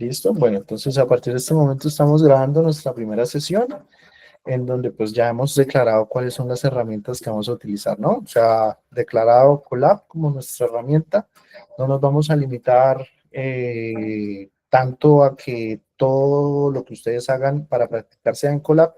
¿Listo? Bueno, entonces a partir de este momento estamos grabando nuestra primera sesión en donde pues ya hemos declarado cuáles son las herramientas que vamos a utilizar, ¿no? O sea, declarado Colab como nuestra herramienta. No nos vamos a limitar tanto a que todo lo que ustedes hagan para practicar sea en Colab,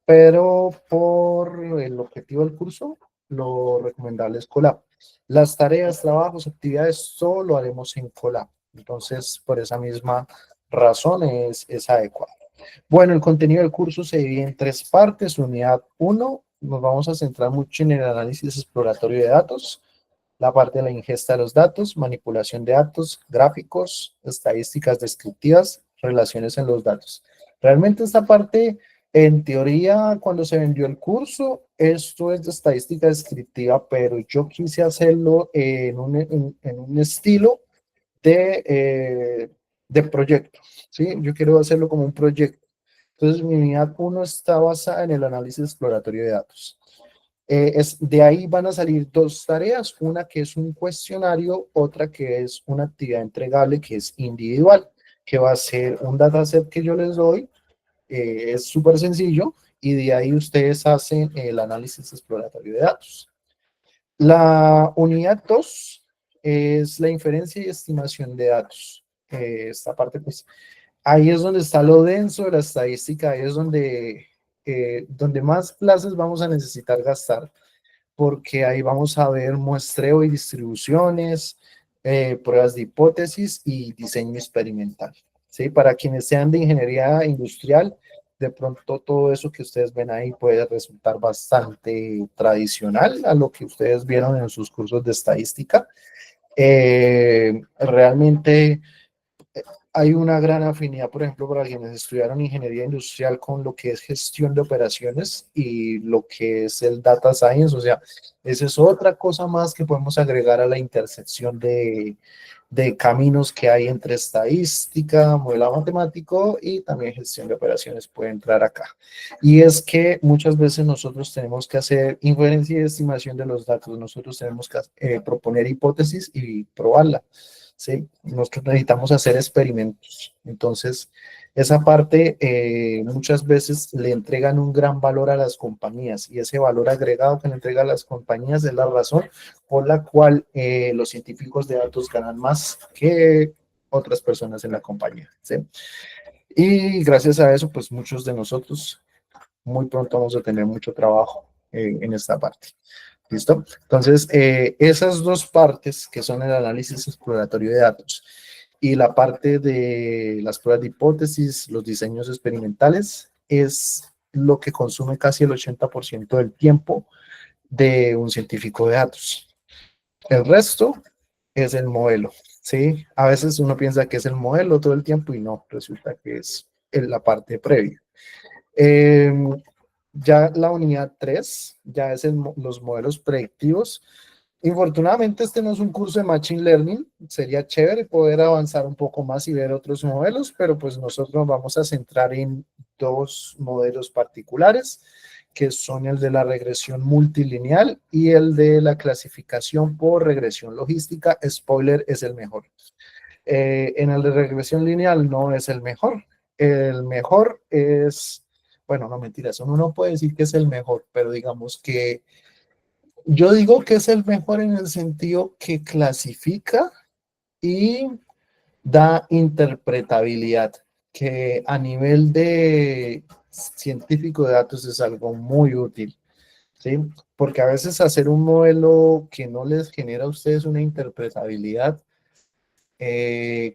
pero por el objetivo del curso, lo recomendable es Colab. Las tareas, trabajos, actividades, solo haremos en Colab. Entonces, por esa misma razón es adecuado. Bueno, el contenido del curso se divide en tres partes. Unidad uno, nos vamos a centrar mucho en el análisis exploratorio de datos, la parte de la ingesta de los datos, manipulación de datos, gráficos, estadísticas descriptivas, relaciones en los datos. Realmente esta parte, en teoría, cuando se vendió el curso, esto es de estadística descriptiva, pero yo quise hacerlo en un estilo de proyecto, ¿sí? Yo quiero hacerlo como un proyecto. Entonces, mi unidad uno está basada en el análisis exploratorio de datos. De ahí van a salir dos tareas, una que es un cuestionario, otra que es una actividad entregable que es individual, que va a ser un dataset que yo les doy, es súper sencillo, y de ahí ustedes hacen el análisis exploratorio de datos. La unidad 2 es la inferencia y estimación de datos. Esta parte, pues, ahí es donde está lo denso de la estadística, ahí es donde más clases vamos a necesitar gastar, porque ahí vamos a ver muestreo y distribuciones, pruebas de hipótesis y diseño experimental. ¿Sí? Para quienes sean de ingeniería industrial, de pronto todo eso que ustedes ven ahí puede resultar bastante tradicional a lo que ustedes vieron en sus cursos de estadística. Realmente hay una gran afinidad, por ejemplo, para quienes estudiaron ingeniería industrial con lo que es gestión de operaciones y lo que es el data science. O sea, esa es otra cosa más que podemos agregar a la intersección de caminos que hay entre estadística, modelado matemático y también gestión de operaciones puede entrar acá. Y es que muchas veces nosotros tenemos que hacer inferencia y estimación de los datos, nosotros tenemos que proponer hipótesis y probarla. ¿Sí? Nosotros necesitamos hacer experimentos. Entonces, esa parte muchas veces le entregan un gran valor a las compañías y ese valor agregado que le entregan las compañías es la razón por la cual los científicos de datos ganan más que otras personas en la compañía. ¿Sí? Y gracias a eso, pues muchos de nosotros muy pronto vamos a tener mucho trabajo en esta parte. ¿Listo? Entonces, esas dos partes que son el análisis exploratorio de datos y la parte de las pruebas de hipótesis, los diseños experimentales, es lo que consume casi el 80% del tiempo de un científico de datos. El resto es el modelo, ¿sí? A veces uno piensa que es el modelo todo el tiempo y no, resulta que es la parte previa. Eh, ya la unidad 3 ya es los modelos predictivos. Infortunadamente, este no es un curso de Machine Learning. Sería chévere poder avanzar un poco más y ver otros modelos, pero pues nosotros nos vamos a centrar en dos modelos particulares, que son el de la regresión multilineal y el de la clasificación por regresión logística. Spoiler, es el mejor. En el de regresión lineal no es el mejor. El mejor es, bueno, no mentiras, uno no puede decir que es el mejor, pero digamos que yo digo que es el mejor en el sentido que clasifica y da interpretabilidad, que a nivel de científico de datos es algo muy útil, ¿sí? Porque a veces hacer un modelo que no les genera a ustedes una interpretabilidad,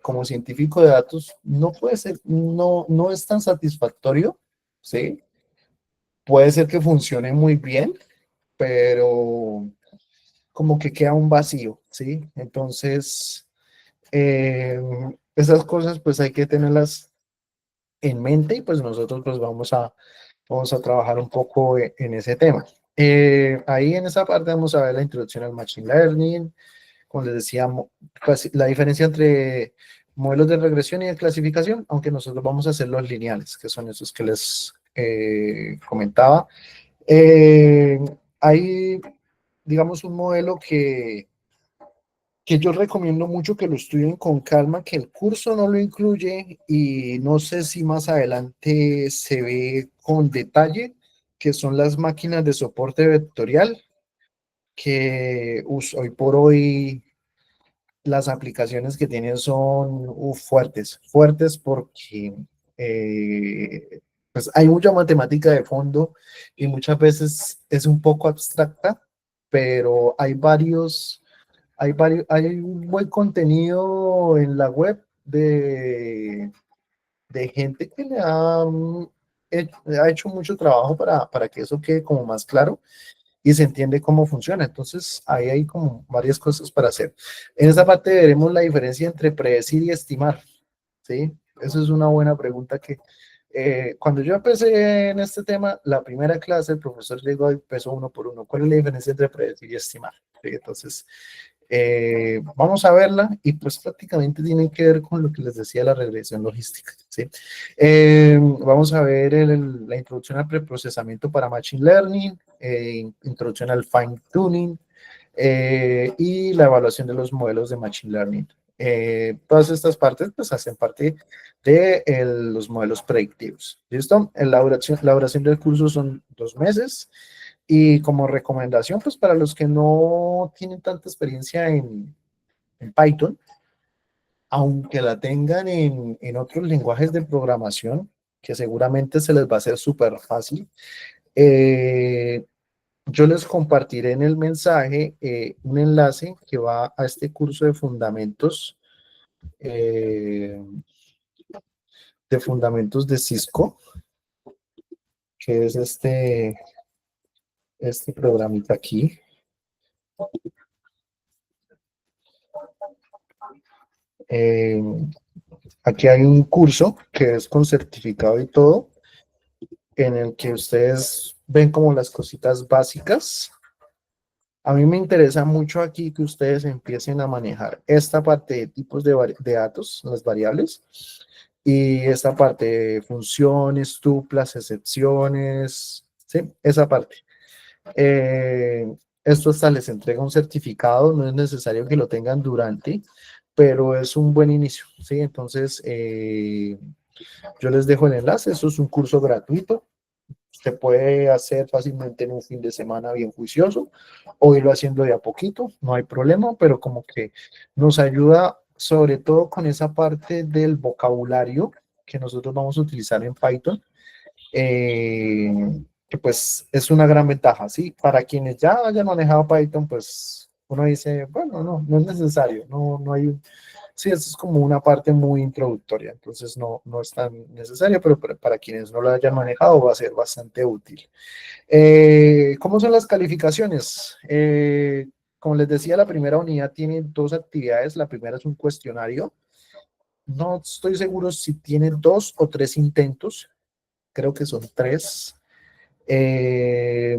como científico de datos, no puede ser, no es tan satisfactorio, ¿sí? Puede ser que funcione muy bien, pero como que queda un vacío, ¿sí? Entonces, eh, esas cosas pues hay que tenerlas en mente y pues nosotros pues vamos a trabajar un poco en ese tema. Ahí en esa parte vamos a ver la introducción al Machine Learning, como les decía, la diferencia entre modelos de regresión y de clasificación, aunque nosotros vamos a hacer los lineales, que son esos que les comentaba. Eh, hay, digamos, un modelo que yo recomiendo mucho que lo estudien con calma, que el curso no lo incluye y no sé si más adelante se ve con detalle, que son las máquinas de soporte vectorial, que hoy por hoy las aplicaciones que tienen son fuertes, fuertes porque eh, pues hay mucha matemática de fondo y muchas veces es un poco abstracta, pero hay un buen contenido en la web de gente que ha hecho mucho trabajo para que eso quede como más claro y se entiende cómo funciona. Entonces, ahí hay como varias cosas para hacer. En esa parte veremos la diferencia entre predecir y estimar, ¿sí? Eso es una buena pregunta que cuando yo empecé en este tema, la primera clase, el profesor llegó y empezó uno por uno. ¿Cuál es la diferencia entre predecir y estimar? ¿Sí? Entonces, vamos a verla y pues prácticamente tiene que ver con lo que les decía la regresión logística, ¿sí? Vamos a ver la introducción al preprocesamiento para Machine Learning, introducción al Fine Tuning y la evaluación de los modelos de Machine Learning. Todas estas partes pues hacen parte de los modelos predictivos. ¿Listo? La duración del curso son 2 meses. Y como recomendación, pues para los que no tienen tanta experiencia en Python, aunque la tengan en otros lenguajes de programación, que seguramente se les va a hacer súper fácil, eh, yo les compartiré en el mensaje un enlace que va a este curso eh, de fundamentos de Cisco, que es este programita aquí. Eh, Aquí hay un curso que es con certificado y todo, en el que ustedes ven como las cositas básicas. A mí me interesa mucho aquí que ustedes empiecen a manejar esta parte de tipos de datos, las variables, y esta parte de funciones, tuplas, excepciones, ¿sí? Esa parte. Eh, Esto hasta les entrega un certificado, no es necesario que lo tengan durante, pero es un buen inicio, ¿sí? Entonces, yo les dejo el enlace, eso es un curso gratuito, se puede hacer fácilmente en un fin de semana bien juicioso o irlo haciendo de a poquito, no hay problema, pero como que nos ayuda sobre todo con esa parte del vocabulario que nosotros vamos a utilizar en Python, eh, que pues es una gran ventaja, ¿sí? Para quienes ya hayan manejado Python, pues uno dice, bueno, no es necesario, no hay sí, eso es como una parte muy introductoria, entonces no es tan necesario, pero para quienes no lo hayan manejado va a ser bastante útil. ¿Cómo son las calificaciones? Como les decía, la primera unidad tiene 2 actividades. La primera es un cuestionario. No estoy seguro si tiene 2 o 3 intentos. Creo que son 3. Eh,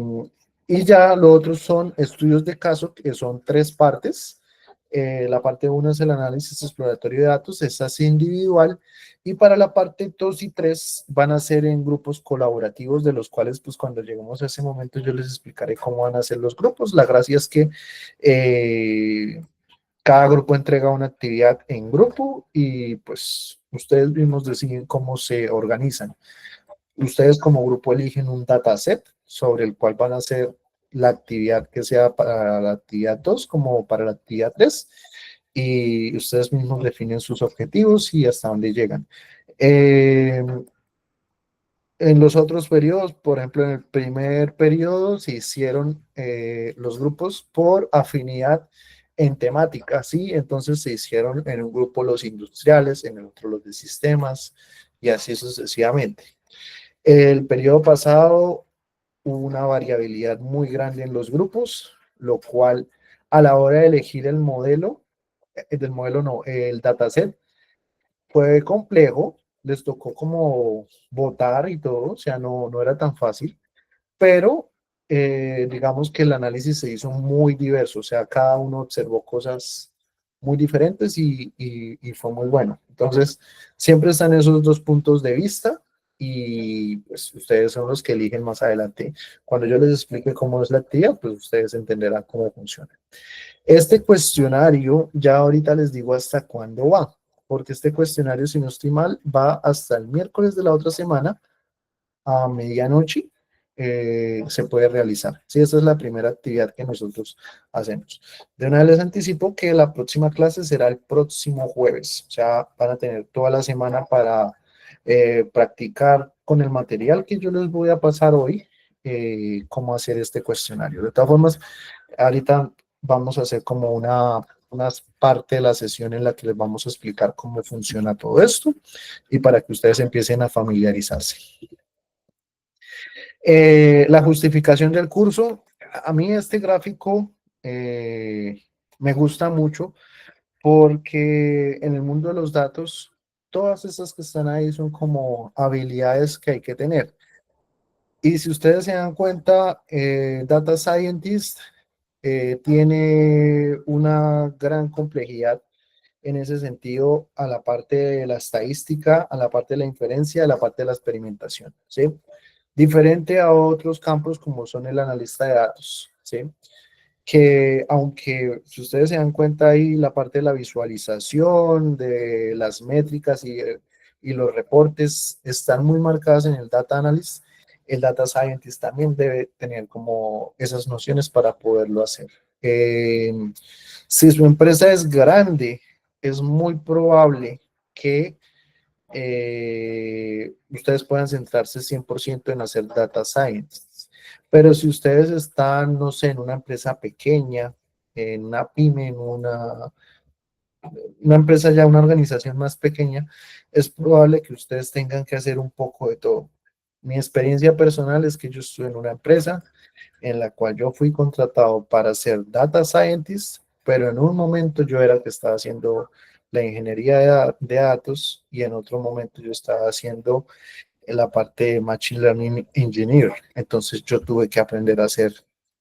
y ya lo otro son estudios de caso, que son 3 partes. La parte uno es el análisis exploratorio de datos, esa es individual, y para la parte 2 y 3 van a ser en grupos colaborativos, de los cuales pues cuando lleguemos a ese momento yo les explicaré cómo van a ser los grupos. La gracia es que cada grupo entrega una actividad en grupo y pues ustedes mismos deciden cómo se organizan. Ustedes como grupo eligen un dataset sobre el cual van a hacer la actividad que sea para la actividad 2 como para la actividad 3 y ustedes mismos definen sus objetivos y hasta dónde llegan. Eh, en los otros periodos, por ejemplo, en el primer periodo se hicieron los grupos por afinidad en temática, ¿sí? Entonces se hicieron en un grupo los industriales, en el otro los de sistemas y así sucesivamente. El periodo pasado hubo una variabilidad muy grande en los grupos, lo cual a la hora de elegir del modelo no, el dataset, fue complejo, les tocó como votar y todo, o sea, no era tan fácil, pero digamos que el análisis se hizo muy diverso, o sea, cada uno observó cosas muy diferentes y fue muy bueno. Entonces, siempre están esos 2 puntos de vista y pues ustedes son los que eligen más adelante. Cuando yo les explique cómo es la actividad, pues ustedes entenderán cómo funciona. Este cuestionario, ya ahorita les digo hasta cuándo va, porque este cuestionario, si no estoy mal, va hasta el miércoles de la otra semana a medianoche. Se puede realizar. Sí, esa es la primera actividad que nosotros hacemos. De una vez les anticipo que la próxima clase será el próximo jueves. O sea, van a tener toda la semana para practicar con el material que yo les voy a pasar hoy, cómo hacer este cuestionario. De todas formas, ahorita vamos a hacer como una parte de la sesión en la que les vamos a explicar cómo funciona todo esto y para que ustedes empiecen a familiarizarse. La justificación del curso, a mí este gráfico me gusta mucho porque en el mundo de los datos, todas esas que están ahí son como habilidades que hay que tener. Y si ustedes se dan cuenta, Data Scientist tiene una gran complejidad en ese sentido a la parte de la estadística, a la parte de la inferencia, a la parte de la experimentación, ¿sí? Diferente a otros campos como son el analista de datos, ¿sí? Que aunque si ustedes se dan cuenta ahí la parte de la visualización, de las métricas y los reportes están muy marcadas en el data analyst, el data scientist también debe tener como esas nociones para poderlo hacer. Eh, si su empresa es grande, es muy probable que ustedes puedan centrarse 100% en hacer data science. Pero si ustedes están, no sé, en una empresa pequeña, en una pyme, en una empresa ya, una organización más pequeña, es probable que ustedes tengan que hacer un poco de todo. Mi experiencia personal es que yo estuve en una empresa en la cual yo fui contratado para ser data scientist, pero en un momento yo era el que estaba haciendo la ingeniería de datos y en otro momento yo estaba haciendo la parte de Machine Learning Engineer. Entonces yo tuve que aprender a hacer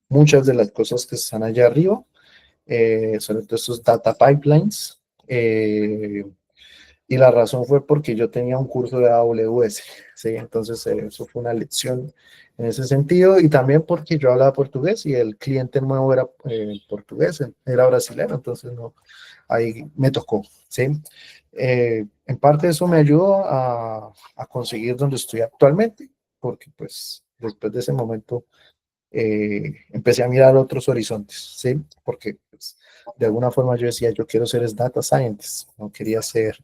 muchas de las cosas que están allá arriba, sobre todo estos data pipelines. Y la razón fue porque yo tenía un curso de AWS, ¿sí? Entonces eso fue una lección en ese sentido y también porque yo hablaba portugués y el cliente nuevo era portugués, era brasileño, entonces no, ahí me tocó, ¿sí? En parte eso me ayudó a conseguir donde estoy actualmente, porque pues después de ese momento empecé a mirar otros horizontes, ¿sí? Porque pues, de alguna forma yo decía, yo quiero ser data scientist, no quería ser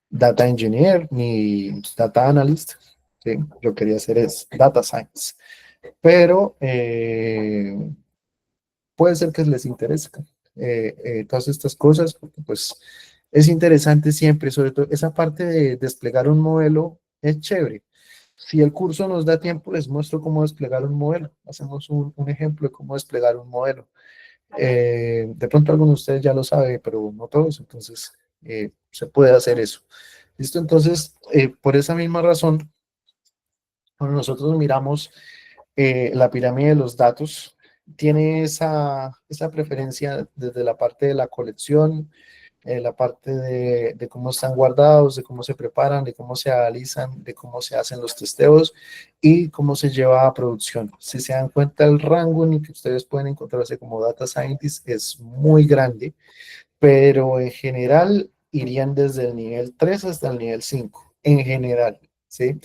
data engineer ni data analyst, ¿sí? Yo quería ser data science, pero puede ser que les interese todas estas cosas, porque pues es interesante siempre, sobre todo esa parte de desplegar un modelo es chévere. Si el curso nos da tiempo, les muestro cómo desplegar un modelo. Hacemos un ejemplo de cómo desplegar un modelo. De pronto algunos de ustedes ya lo saben, pero no todos, entonces se puede hacer eso. ¿Listo? Entonces, por esa misma razón, cuando nosotros miramos la pirámide de los datos, tiene esa preferencia desde la parte de la colección, la parte de cómo están guardados, de cómo se preparan, de cómo se analizan, de cómo se hacen los testeos y cómo se lleva a producción. Si se dan cuenta, el rango en el que ustedes pueden encontrarse como data scientist es muy grande, pero en general irían desde el nivel 3 hasta el nivel 5, en general, ¿sí?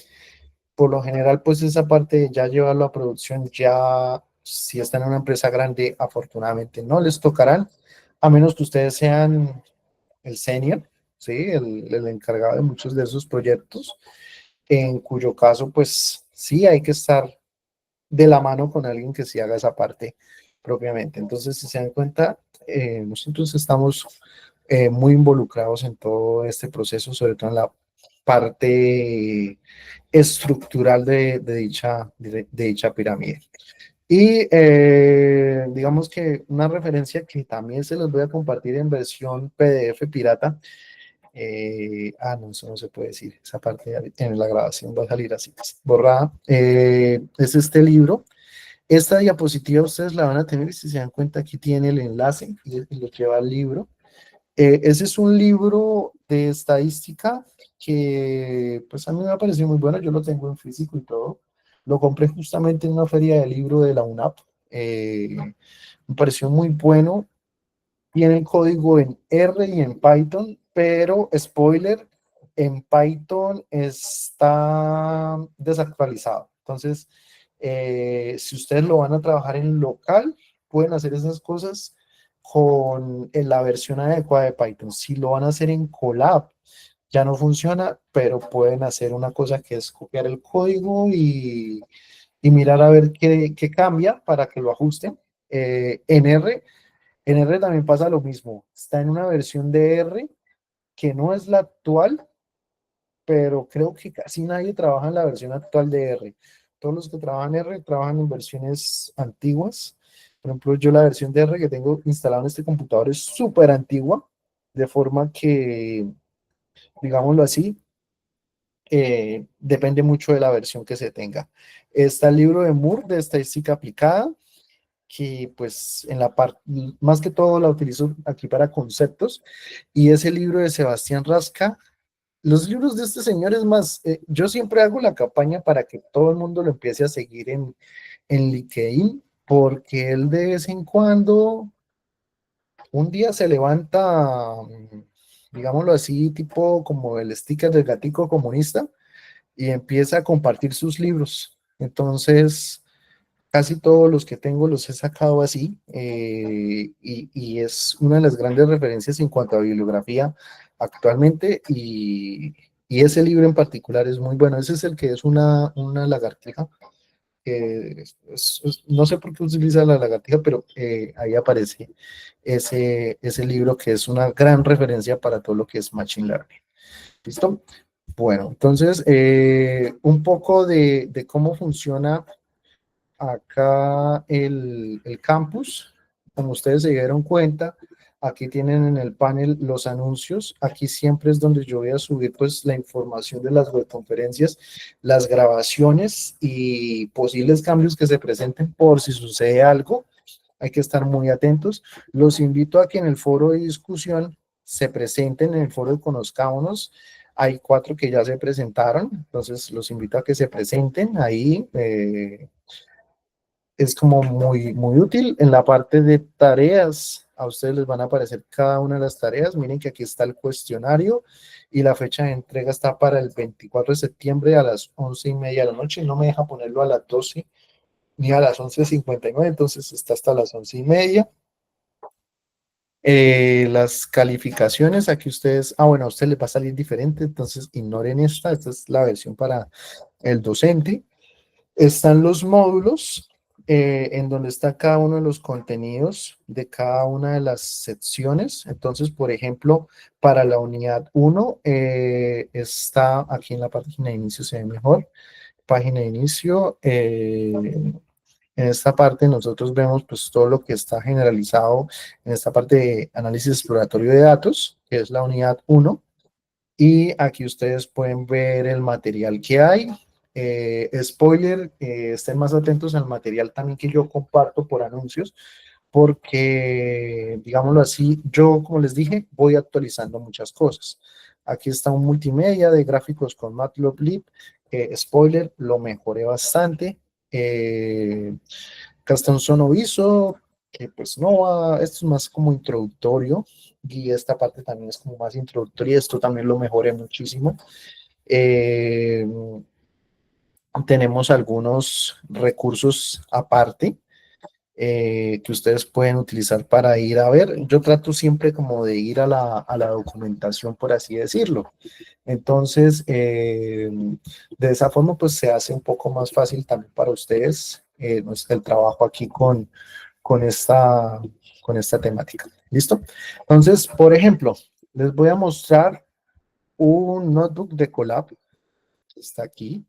Por lo general, pues esa parte de ya llevarlo a producción, ya si están en una empresa grande, afortunadamente no les tocarán, a menos que ustedes sean el senior, ¿sí? El encargado de muchos de esos proyectos, en cuyo caso, pues sí hay que estar de la mano con alguien que sí haga esa parte propiamente. Entonces, si se dan cuenta, nosotros estamos muy involucrados en todo este proceso, sobre todo en la parte estructural de dicha pirámide. Y digamos que una referencia que también se los voy a compartir en versión PDF pirata. No, eso no se puede decir. Esa parte en la grabación va a salir así, borrada. Es este libro. Esta diapositiva ustedes la van a tener y si se dan cuenta aquí tiene el enlace y lo lleva al libro. Ese es un libro de estadística que pues a mí me ha parecido muy bueno, yo lo tengo en físico y todo. Lo compré justamente en una feria de libro de la UNAP. me pareció muy bueno. Tiene código en R y en Python, pero spoiler, en Python está desactualizado. Entonces, si ustedes lo van a trabajar en local, pueden hacer esas cosas con la versión adecuada de Python. Si lo van a hacer en Colab, ya no funciona, pero pueden hacer una cosa que es copiar el código y mirar a ver qué cambia para que lo ajusten. En R también pasa lo mismo. Está en una versión de R que no es la actual, pero creo que casi nadie trabaja en la versión actual de R. Todos los que trabajan R trabajan en versiones antiguas. Por ejemplo, yo la versión de R que tengo instalada en este computador es súper antigua, de forma que, digámoslo así, depende mucho de la versión que se tenga. Está el libro de Moore de estadística aplicada, que pues en la parte, más que todo la utilizo aquí para conceptos, y ese libro de Sebastián Rasca, los libros de este señor es más, yo siempre hago la campaña para que todo el mundo lo empiece a seguir en LinkedIn, porque él de vez en cuando, un día se levanta, digámoslo así, tipo como el sticker del gatico comunista, y empieza a compartir sus libros. Entonces, casi todos los que tengo los he sacado así, y es una de las grandes referencias en cuanto a bibliografía actualmente, y ese libro en particular es muy bueno. Ese es el que es una lagartija. No sé por qué utiliza la lagartija, pero ahí aparece ese libro que es una gran referencia para todo lo que es Machine Learning. ¿Listo? Bueno, entonces, un poco de cómo funciona acá el campus. Como ustedes se dieron cuenta, aquí tienen en el panel los anuncios. Aquí siempre es donde yo voy a subir pues la información de las webconferencias, las grabaciones y posibles cambios que se presenten por si sucede algo. Hay que estar muy atentos. Los invito a que en el foro de discusión se presenten, en el foro de Conozcámonos. Hay 4 que ya se presentaron, entonces los invito a que se presenten ahí. Es como muy útil. En la parte de tareas, a ustedes les van a aparecer cada una de las tareas. Miren que aquí está el cuestionario y la fecha de entrega está para el 24 de septiembre a las 11:30 de la noche. No me deja ponerlo a las 12 ni a las 11:59, entonces está hasta las 11:30. Las calificaciones, aquí ustedes, bueno, a ustedes les va a salir diferente, entonces ignoren esta es la versión para el docente. Están los módulos, en donde está cada uno de los contenidos de cada una de las secciones. Entonces, por ejemplo, para la unidad 1, está aquí en la página de inicio, se ve mejor. Página de inicio. En esta parte nosotros vemos pues todo lo que está generalizado en esta parte de análisis exploratorio de datos, que es la unidad 1. Y aquí ustedes pueden ver el material que hay. Spoiler, estén más atentos al material también que yo comparto por anuncios, porque, digámoslo así, yo, como les dije, voy actualizando muchas cosas. Aquí está un multimedia de gráficos con Matplotlib. Spoiler, lo mejoré bastante. Acá está un sonoviso, que pues no va, esto es más como introductorio, y esta parte también es como más introductoria, esto también lo mejoré muchísimo. Eh, Tenemos algunos recursos aparte, que ustedes pueden utilizar para ir a ver. Yo trato siempre como de ir a la documentación, por así decirlo. Entonces, de esa forma, pues se hace un poco más fácil también para ustedes, el trabajo aquí con esta, con esta temática. ¿Listo? Entonces, por ejemplo, les voy a mostrar un notebook de Colab, que está aquí,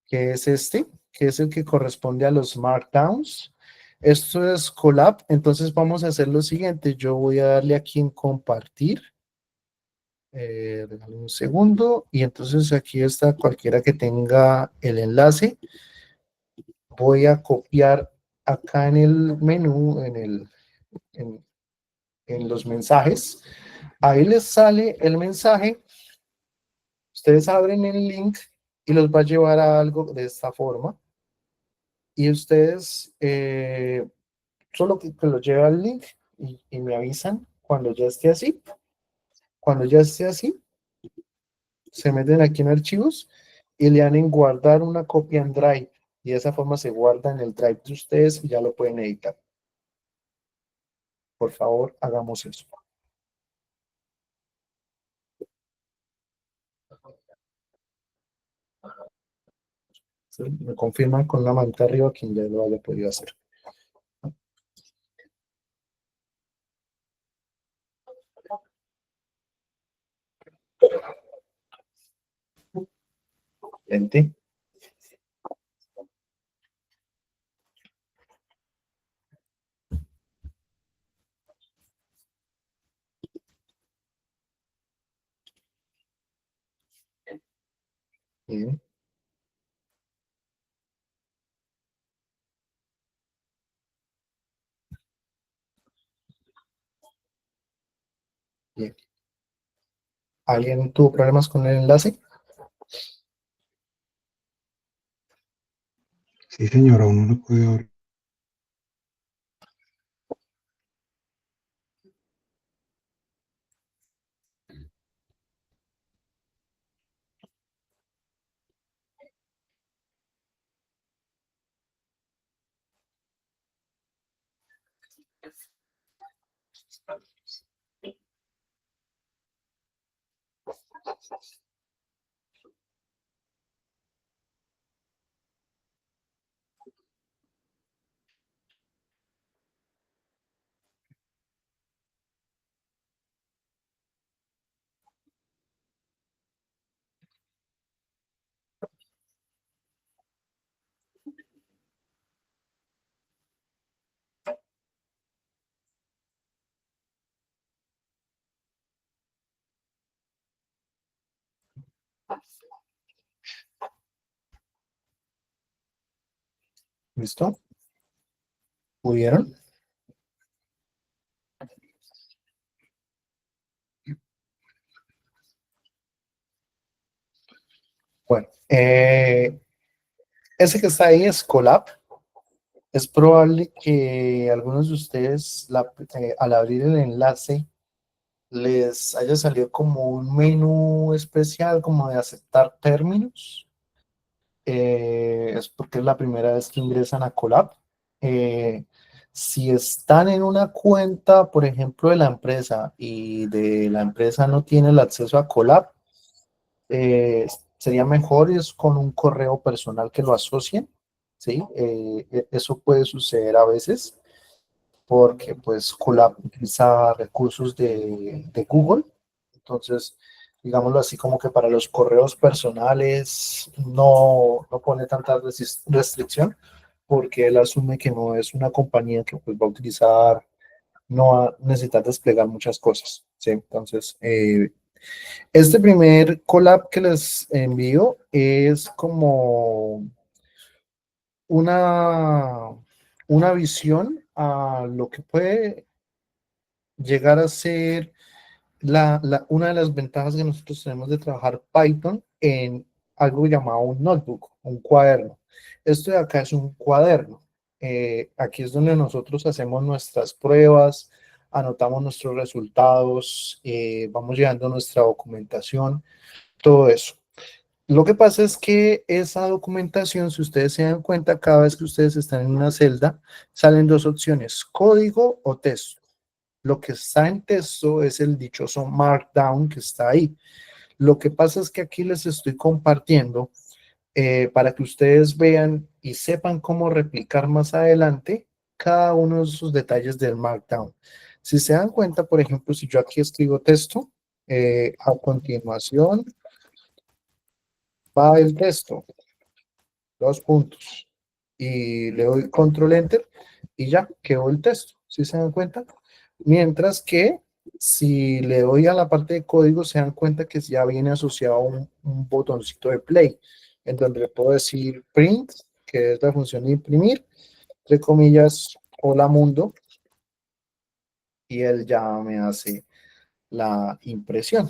que es este, que es el que corresponde a los Markdowns. Esto es Colab, entonces vamos a hacer lo siguiente. Yo voy a darle aquí en compartir. Déjame un segundo. Y entonces aquí está cualquiera que tenga el enlace. Voy a copiar acá en el menú, en, en los mensajes. Ahí les sale el mensaje. Ustedes abren el link y los va a llevar a algo de esta forma. Y ustedes solo que lo lleve al link y me avisan cuando ya esté así. Cuando ya esté así, se meten aquí en archivos y le dan en guardar una copia en Drive. Y de esa forma se guarda en el Drive de ustedes y ya lo pueden editar. Por favor, hagamos eso. ¿Sí? Me confirman con la manita arriba quien ya lo haya podido hacer. Gente, bien, bien. ¿Alguien tuvo problemas con el enlace? Sí, señora, uno no puede abrir. ¿Listo? ¿Pudieron? Bueno, ese que está ahí es Colab. Es probable que algunos de ustedes, al abrir el enlace, les haya salido como un menú especial, como de aceptar términos. Es porque es la primera vez que ingresan a Colab. Eh, si están en una cuenta, por ejemplo, de la empresa y de la empresa no tiene el acceso a Colab, eh, sería mejor es con un correo personal que lo asocien, ¿sí? Eso puede suceder a veces porque pues Colab utiliza recursos de Google, entonces digámoslo así como que para los correos personales no pone tanta restricción porque él asume que no es una compañía que pues va a utilizar, no va a necesitar desplegar muchas cosas, ¿sí? Entonces, este primer collab que les envío es como una, una visión a lo que puede llegar a ser una de las ventajas que nosotros tenemos de trabajar Python en algo llamado un notebook, un cuaderno. Esto de acá es un cuaderno. Aquí es donde nosotros hacemos nuestras pruebas, anotamos nuestros resultados, vamos llevando nuestra documentación, todo eso. Lo que pasa es que esa documentación, si ustedes se dan cuenta, cada vez que ustedes están en una celda, salen dos opciones, código o texto. Lo que está en texto es el dichoso Markdown que está ahí. Lo que pasa es que aquí les estoy compartiendo para que ustedes vean y sepan cómo replicar más adelante cada uno de esos detalles del Markdown. Si se dan cuenta, por ejemplo, si yo aquí escribo texto, a continuación va el texto, dos puntos, y le doy control enter y ya quedó el texto. ¿Sí se dan cuenta? Mientras que si le doy a la parte de código, se dan cuenta que ya viene asociado un botoncito de play, en donde le puedo decir print, que es la función de imprimir, entre comillas, hola mundo, y él ya me hace la impresión,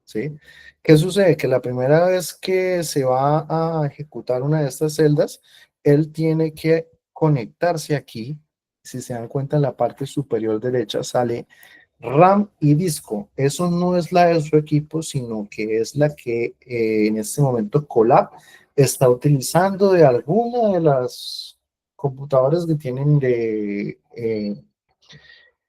¿sí? ¿Qué sucede? Que la primera vez que se va a ejecutar una de estas celdas, él tiene que conectarse aquí Si se dan cuenta, en la parte superior derecha sale RAM y disco. Eso no es la de su equipo, sino que es la que en este momento Colab está utilizando de alguna de las computadoras que tienen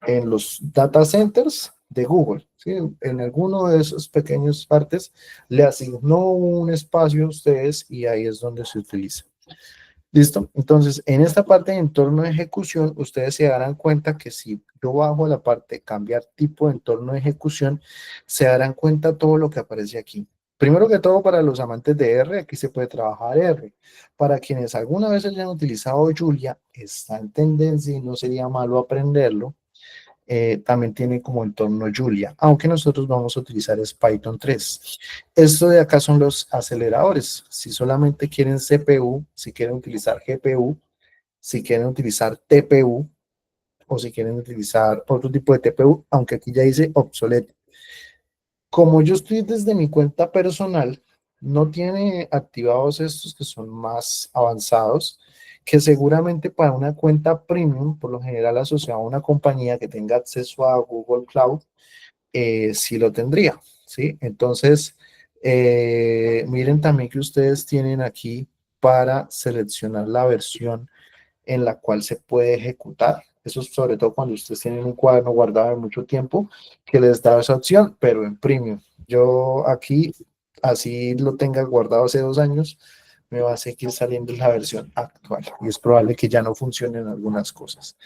en los data centers de Google. ¿Sí? En alguno de esos pequeños partes le asignó un espacio a ustedes y ahí es donde se utiliza. ¿Listo? Entonces, en esta parte de entorno de ejecución, ustedes se darán cuenta que si yo bajo la parte de cambiar tipo de entorno de ejecución, se darán cuenta todo lo que aparece aquí. Primero que todo, para los amantes de R, aquí se puede trabajar R. Para quienes alguna vez hayan utilizado Julia, está en tendencia y no sería malo aprenderlo. También tiene como entorno Julia, aunque nosotros vamos a utilizar es Python 3. Esto de acá son los aceleradores. Si solamente quieren CPU, si quieren utilizar GPU, si quieren utilizar TPU o si quieren utilizar otro tipo de TPU, aunque aquí ya dice obsoleto. Como yo estoy desde mi cuenta personal, no tiene activados estos que son más avanzados, que seguramente para una cuenta premium, por lo general asociada a una compañía que tenga acceso a Google Cloud, sí lo tendría, ¿sí? Entonces, miren también que ustedes tienen aquí para seleccionar la versión en la cual se puede ejecutar. Eso es sobre todo cuando ustedes tienen un cuaderno guardado de mucho tiempo que les da esa opción, pero en premium. Yo aquí, así lo tenga guardado hace 2 años, me va a seguir saliendo la versión actual y es probable que ya no funcionen algunas cosas.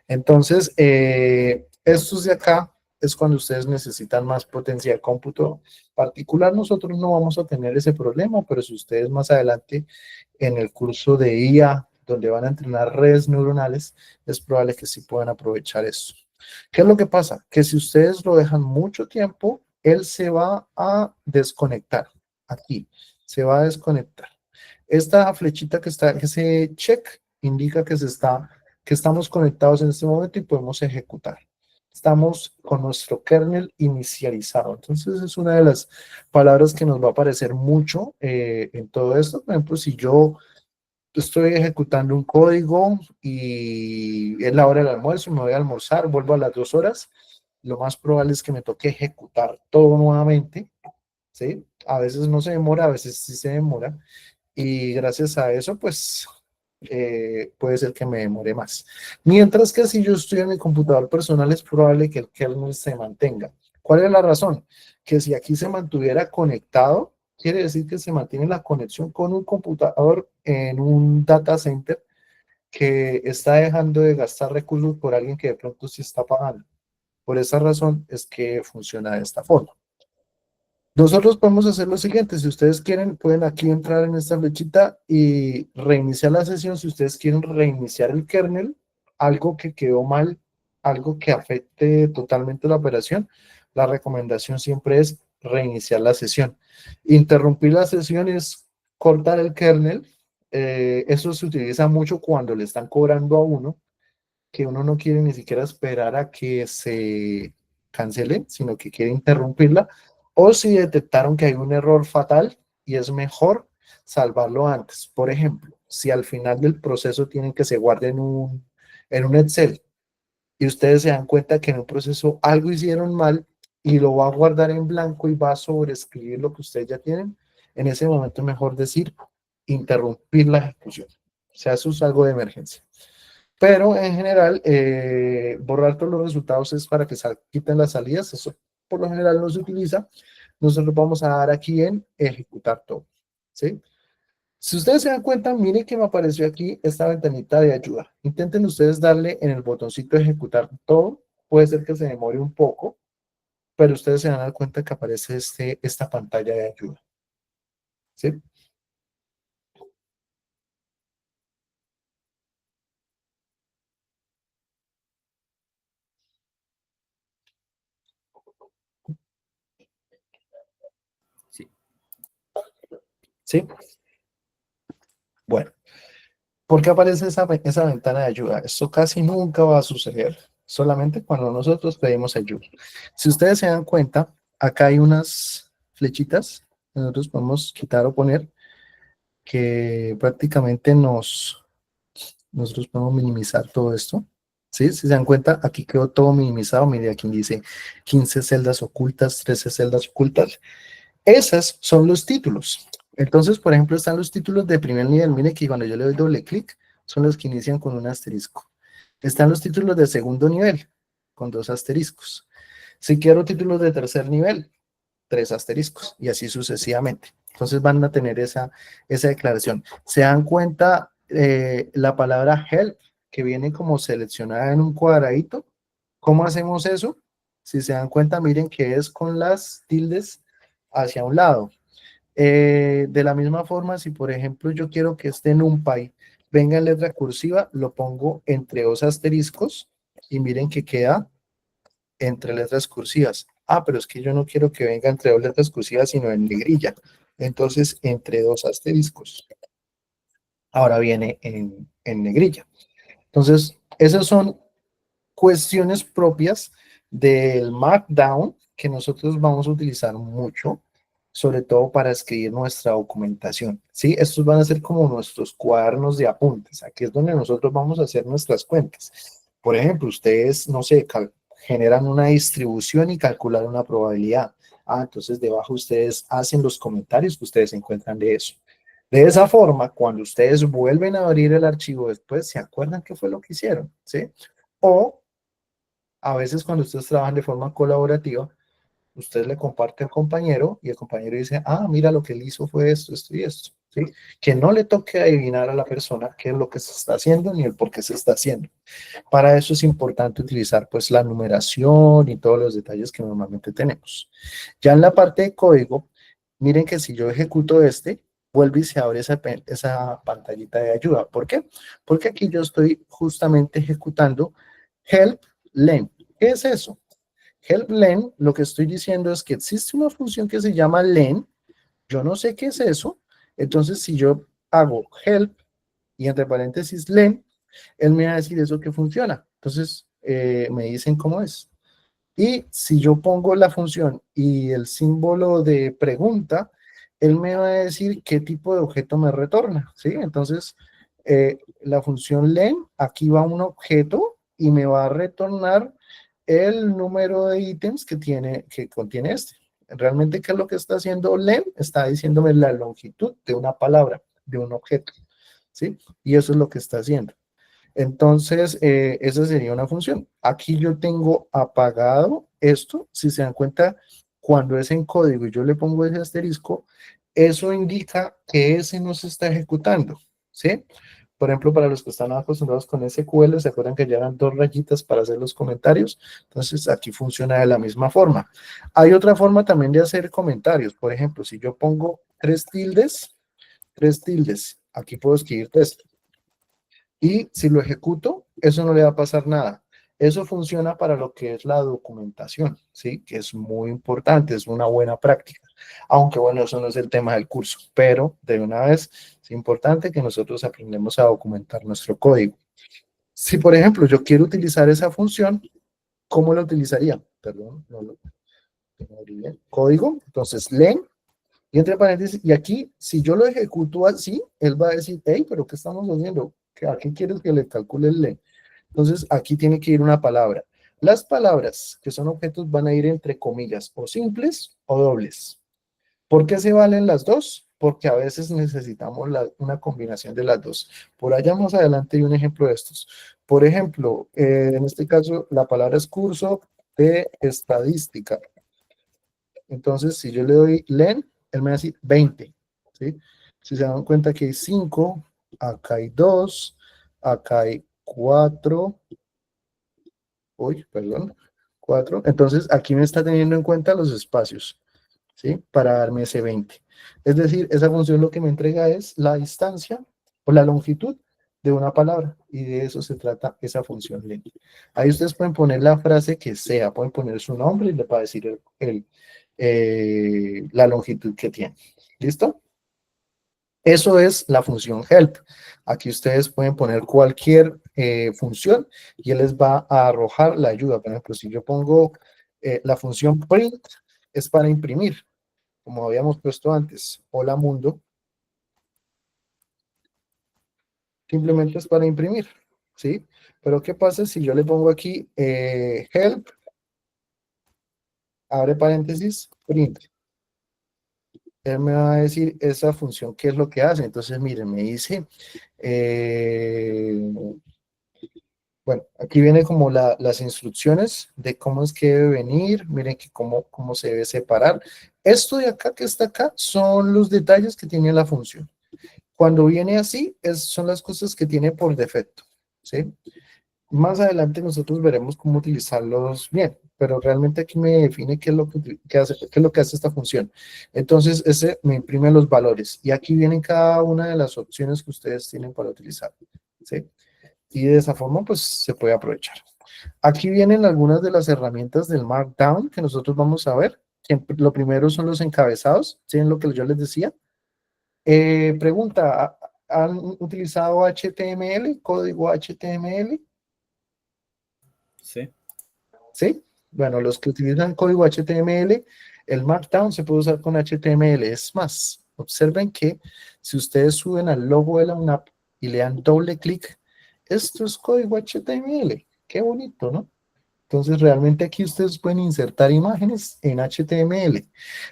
Entonces, estos de acá es cuando ustedes necesitan más potencia de cómputo particular. Nosotros no vamos a tener ese problema, pero si ustedes más adelante en el curso de IA, donde van a entrenar redes neuronales, es probable que sí puedan aprovechar eso. ¿Qué es lo que pasa? Que si ustedes lo dejan mucho tiempo, él se va a desconectar. Aquí, se va a desconectar. Esta flechita que está, ese check, indica que estamos conectados en este momento y podemos ejecutar. Estamos con nuestro kernel inicializado. Entonces es una de las palabras que nos va a aparecer mucho en todo esto. Por ejemplo, si yo estoy ejecutando un código y es la hora del almuerzo, me voy a almorzar, vuelvo a las 2 horas, lo más probable es que me toque ejecutar todo nuevamente, ¿sí? A veces no se demora, a veces sí se demora, y gracias a eso, pues, puede ser que me demore más. Mientras que si yo estoy en mi computador personal, es probable que el kernel se mantenga. ¿Cuál es la razón? Que si aquí se mantuviera conectado, quiere decir que se mantiene la conexión con un computador en un data center que está dejando de gastar recursos por alguien que de pronto sí está pagando. Por esa razón es que funciona de esta forma. Nosotros podemos hacer lo siguiente, si ustedes quieren, pueden aquí entrar en esta flechita y reiniciar la sesión. Si ustedes quieren reiniciar el kernel, algo que quedó mal, algo que afecte totalmente la operación, la recomendación siempre es reiniciar la sesión. Interrumpir la sesión es cortar el kernel. Eso se utiliza mucho cuando le están cobrando a uno, que uno no quiere ni siquiera esperar a que se cancele, sino que quiere interrumpirla, o si detectaron que hay un error fatal y es mejor salvarlo antes. Por ejemplo, si al final del proceso tienen que se guarde en un Excel y ustedes se dan cuenta que en un proceso algo hicieron mal y lo va a guardar en blanco y va a sobreescribir lo que ustedes ya tienen, en ese momento es mejor decir interrumpir la ejecución. O sea, eso es algo de emergencia. Pero en general, borrar todos los resultados es para que quiten las salidas. Eso por lo general no se utiliza. Nosotros vamos a dar aquí en ejecutar todo. ¿Sí? Si ustedes se dan cuenta, miren que me apareció aquí esta ventanita de ayuda. Intenten ustedes darle en el botoncito de ejecutar todo. Puede ser que se demore un poco, pero ustedes se van a dar cuenta que aparece esta pantalla de ayuda. ¿Sí? Sí. ¿Sí? Bueno. ¿Por qué aparece esa ventana de ayuda? Esto casi nunca va a suceder, solamente cuando nosotros pedimos ayuda. Si ustedes se dan cuenta, acá hay unas flechitas que nosotros podemos quitar o poner que prácticamente nosotros podemos minimizar todo esto. ¿Sí? Si se dan cuenta, aquí quedó todo minimizado. Mire, aquí dice 15 celdas ocultas, 13 celdas ocultas. Esas son los títulos. Entonces, por ejemplo, están los títulos de primer nivel. Mire que cuando yo le doy doble clic, son los que inician con un asterisco. Están los títulos de segundo nivel, con 2 asteriscos. Si quiero títulos de tercer nivel, 3 asteriscos, y así sucesivamente. Entonces van a tener esa declaración. ¿Se dan cuenta la palabra help, que viene como seleccionada en un cuadradito? ¿Cómo hacemos eso? Si se dan cuenta, miren que es con las tildes hacia un lado. De la misma forma, si por ejemplo yo quiero que este NumPy venga en letra cursiva, lo pongo entre 2 asteriscos y miren que queda entre letras cursivas. Ah, pero es que yo no quiero que venga entre 2 letras cursivas, sino en negrilla. Entonces, entre 2 asteriscos. Ahora viene en negrilla. Entonces, esas son cuestiones propias del Markdown que nosotros vamos a utilizar mucho, sobre todo para escribir nuestra documentación, ¿sí? Estos van a ser como nuestros cuadernos de apuntes. Aquí es donde nosotros vamos a hacer nuestras cuentas. Por ejemplo, ustedes, no sé, generan una distribución y calculan una probabilidad. Ah, entonces debajo ustedes hacen los comentarios que ustedes encuentran de eso. De esa forma, cuando ustedes vuelven a abrir el archivo después, se acuerdan qué fue lo que hicieron, ¿sí? O a veces cuando ustedes trabajan de forma colaborativa, usted le comparte al compañero y el compañero dice, ah, mira, lo que él hizo fue esto, esto y esto, ¿sí? Que no le toque adivinar a la persona qué es lo que se está haciendo ni el por qué se está haciendo. Para eso es importante utilizar pues la numeración y todos los detalles que normalmente tenemos. Ya en la parte de código, miren que si yo ejecuto vuelve y se abre esa pantallita de ayuda. ¿Por qué? Porque aquí yo estoy justamente ejecutando help len. ¿Qué es eso? Help len, lo que estoy diciendo es que existe una función que se llama len, yo no sé qué es eso, entonces si yo hago help y entre paréntesis len, él me va a decir eso que funciona. Entonces me dicen cómo es. Y si yo pongo la función y el símbolo de pregunta, él me va a decir qué tipo de objeto me retorna, ¿sí? Entonces, la función len, aquí va un objeto y me va a retornar el número de ítems que contiene este. Realmente, ¿qué es lo que está haciendo len? Está diciéndome la longitud de una palabra, de un objeto, ¿sí? Y eso es lo que está haciendo. Entonces, esa sería una función. Aquí yo tengo apagado esto. Si se dan cuenta, cuando es en código y yo le pongo ese asterisco, eso indica que ese no se está ejecutando, ¿sí? Por ejemplo, para los que están acostumbrados con SQL, ¿se acuerdan que ya eran 2 rayitas para hacer los comentarios? Entonces, aquí funciona de la misma forma. Hay otra forma también de hacer comentarios. Por ejemplo, si yo pongo 3 tildes, aquí puedo escribir texto. Y si lo ejecuto, eso no le va a pasar nada. Eso funciona para lo que es la documentación, ¿sí? Que es muy importante, es una buena práctica. Aunque bueno, eso no es el tema del curso, pero de una vez es importante que nosotros aprendamos a documentar nuestro código. Si, por ejemplo, yo quiero utilizar esa función, ¿cómo la utilizaría? Perdón, no lo abrí bien. Código, entonces len, y entre paréntesis, y aquí, si yo lo ejecuto así, él va a decir, hey, pero ¿qué estamos haciendo? ¿A qué quieres que le calcule el len? Entonces, aquí tiene que ir una palabra. Las palabras que son objetos van a ir entre comillas, o simples o dobles. ¿Por qué se valen las dos? Porque a veces necesitamos una combinación de las dos. Por allá más adelante hay un ejemplo de estos. Por ejemplo, en este caso, la palabra es curso de estadística. Entonces, si yo le doy len, él me va a decir 20, ¿sí? Si se dan cuenta que hay 5, acá hay 2, acá hay 4, uy, perdón, 4. Entonces, aquí me está teniendo en cuenta los espacios, ¿sí? Para darme ese 20. Es decir, esa función lo que me entrega es la distancia o la longitud de una palabra, y de eso se trata esa función len. Ahí ustedes pueden poner la frase que sea, pueden poner su nombre y le va a decir la longitud que tiene. ¿Listo? Eso es la función help. Aquí ustedes pueden poner cualquier función y él les va a arrojar la ayuda. Por ejemplo, si yo pongo la función print, es para imprimir, como habíamos puesto antes. Hola mundo. Simplemente es para imprimir. ¿sí? Pero ¿qué pasa si yo le pongo aquí help, abre paréntesis, print? Él me va a decir esa función, qué es lo que hace. Entonces, miren, me dice, eh, bueno, aquí viene como las instrucciones de cómo es que debe venir, miren que cómo se debe separar. Esto de acá que está acá son los detalles que tiene la función. Cuando viene así, son las cosas que tiene por defecto, ¿sí? Más adelante nosotros veremos cómo utilizarlos bien, pero realmente aquí me define qué es lo que hace, qué es lo que hace esta función. Entonces, ese me imprime los valores y aquí vienen cada una de las opciones que ustedes tienen para utilizar, ¿sí? Y de esa forma, pues, se puede aprovechar. Aquí vienen algunas de las herramientas del Markdown que nosotros vamos a ver. Lo primero son los encabezados, ¿sí? En lo que yo les decía. Pregunta, ¿han utilizado HTML, código HTML? Sí. ¿Sí? Bueno, los que utilizan código HTML, el Markdown se puede usar con HTML. Es más, observen que si ustedes suben al logo de la UNAP y le dan doble clic, esto es código HTML. Qué bonito, ¿no? Entonces, realmente aquí ustedes pueden insertar imágenes en HTML.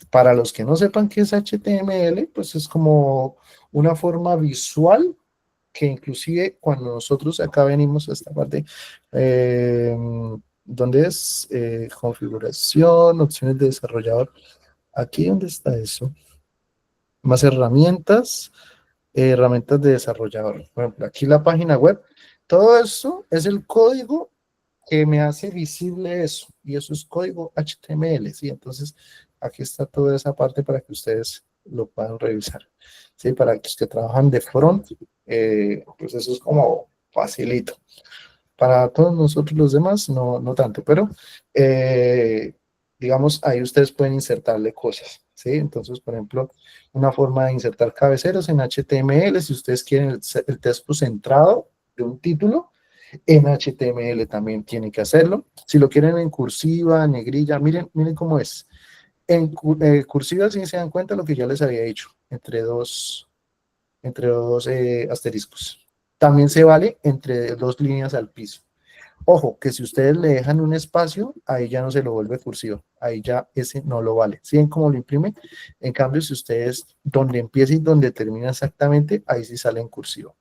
Para los que no sepan qué es HTML, pues es como una forma visual que inclusive cuando nosotros acá venimos a esta parte, donde es configuración, opciones de desarrollador, aquí donde está eso, más herramientas, herramientas de desarrollador. Por ejemplo, aquí la página web, todo eso es el código que me hace visible eso, y eso es código HTML, ¿sí? Entonces, aquí está toda esa parte para que ustedes lo puedan revisar, ¿sí? Para los que trabajan de front, pues eso es como facilito. Para todos nosotros los demás, no tanto, pero digamos, ahí ustedes pueden insertarle cosas, ¿sí? Entonces, por ejemplo, una forma de insertar cabeceros en HTML, si ustedes quieren el texto centrado de un título, en HTML también tienen que hacerlo. Si lo quieren en cursiva, negrilla, miren cómo es. En cursiva, si se dan cuenta, lo que ya les había dicho, entre dos asteriscos. También se vale entre dos líneas al piso. Ojo, que si ustedes le dejan un espacio, ahí ya no se lo vuelve cursivo, ahí ya ese no lo vale. ¿Sí ven cómo lo imprime? En cambio, si ustedes, donde empieza y donde termina exactamente, ahí sí sale en cursivo.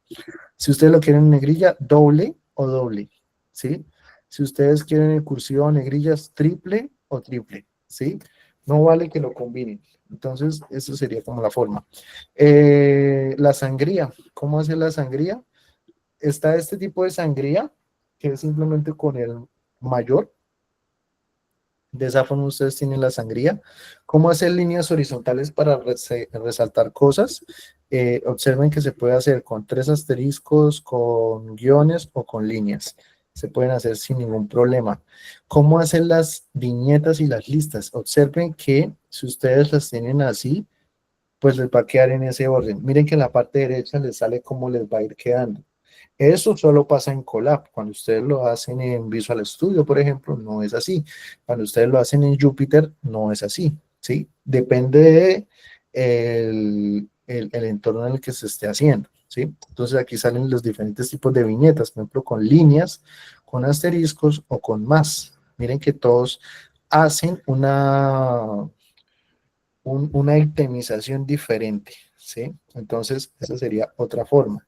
Si ustedes lo quieren en negrilla, doble o doble, ¿sí? Si ustedes quieren en cursivo o negrillas, triple o triple, ¿sí? No vale que lo combinen. Entonces, eso sería como la forma. La sangría, ¿cómo hace la sangría? Está este tipo de sangría, que es simplemente con el mayor. De esa forma ustedes tienen la sangría. ¿Cómo hacer líneas horizontales para resaltar cosas? Observen que se puede hacer con 3 asteriscos, con guiones o con líneas. Se pueden hacer sin ningún problema. ¿Cómo hacer las viñetas y las listas? Observen que si ustedes las tienen así, pues les va a quedar en ese orden. Miren que en la parte derecha les sale cómo les va a ir quedando. Eso solo pasa en Colab. Cuando ustedes lo hacen en Visual Studio, por ejemplo, no es así. Cuando ustedes lo hacen en Jupyter, no es así, ¿sí? Depende de el entorno en el que se esté haciendo, ¿sí? Entonces aquí salen los diferentes tipos de viñetas, por ejemplo, con líneas, con asteriscos o con más. Miren que todos hacen una itemización diferente, ¿sí? Entonces, esa sería otra forma.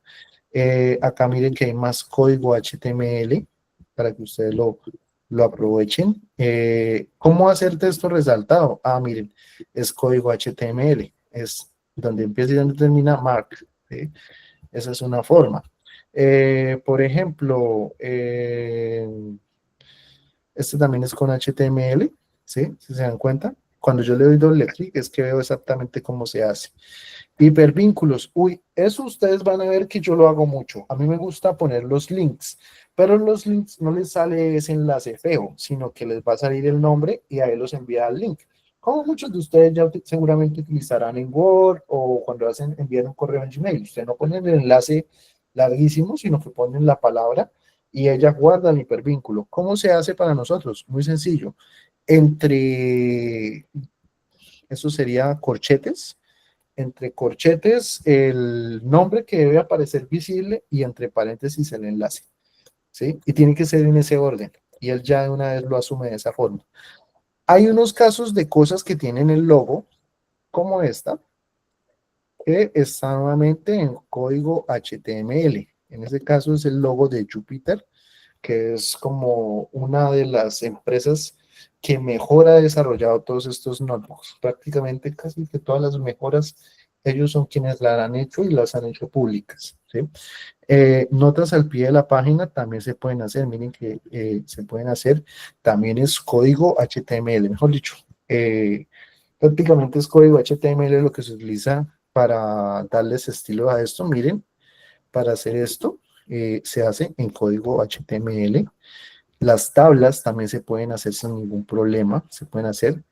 Acá miren que hay más código HTML para que ustedes lo aprovechen. ¿Cómo hacer texto resaltado? Ah, miren, es código HTML, es donde empieza y donde termina Mark, ¿sí? Esa es una forma. Por ejemplo, este también es con HTML, ¿sí? Si se dan cuenta. Cuando yo le doy doble clic es que veo exactamente cómo se hace. Hipervínculos. Uy, eso ustedes van a ver que yo lo hago mucho. A mí me gusta poner los links, pero los links no les sale ese enlace feo, sino que les va a salir el nombre y ahí los envía al link. Como muchos de ustedes ya seguramente utilizarán en Word o cuando envían un correo en Gmail. Ustedes no ponen el enlace larguísimo, sino que ponen la palabra y ella guarda el hipervínculo. ¿Cómo se hace para nosotros? Muy sencillo. Entre, eso sería corchetes, entre corchetes el nombre que debe aparecer visible y entre paréntesis el enlace. ¿sí? Y tiene que ser en ese orden. Y él ya de una vez lo asume de esa forma. Hay unos casos de cosas que tienen el logo, como esta, que está nuevamente en código HTML. En este caso es el logo de Jupyter, que es como una de las empresas que mejor ha desarrollado todos estos notebooks. Prácticamente casi que todas las mejoras, ellos son quienes las han hecho y las han hecho públicas, ¿sí? Notas al pie de la página también se pueden hacer, miren que se pueden hacer, también es código HTML, mejor dicho, prácticamente es código HTML lo que se utiliza para darles estilo a esto, miren, para hacer esto se hace en código HTML. Las tablas también se pueden hacer sin ningún problema, se pueden hacer.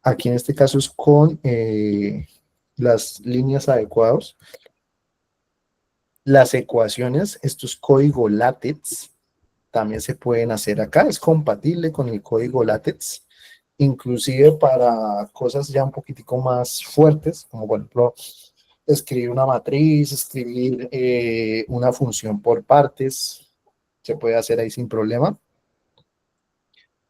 Aquí en este caso es con las líneas adecuadas. Las ecuaciones, esto es código LaTeX, también se pueden hacer acá, es compatible con el código LaTeX, inclusive para cosas ya un poquitico más fuertes, como por ejemplo escribir una matriz, escribir una función por partes, se puede hacer ahí sin problema.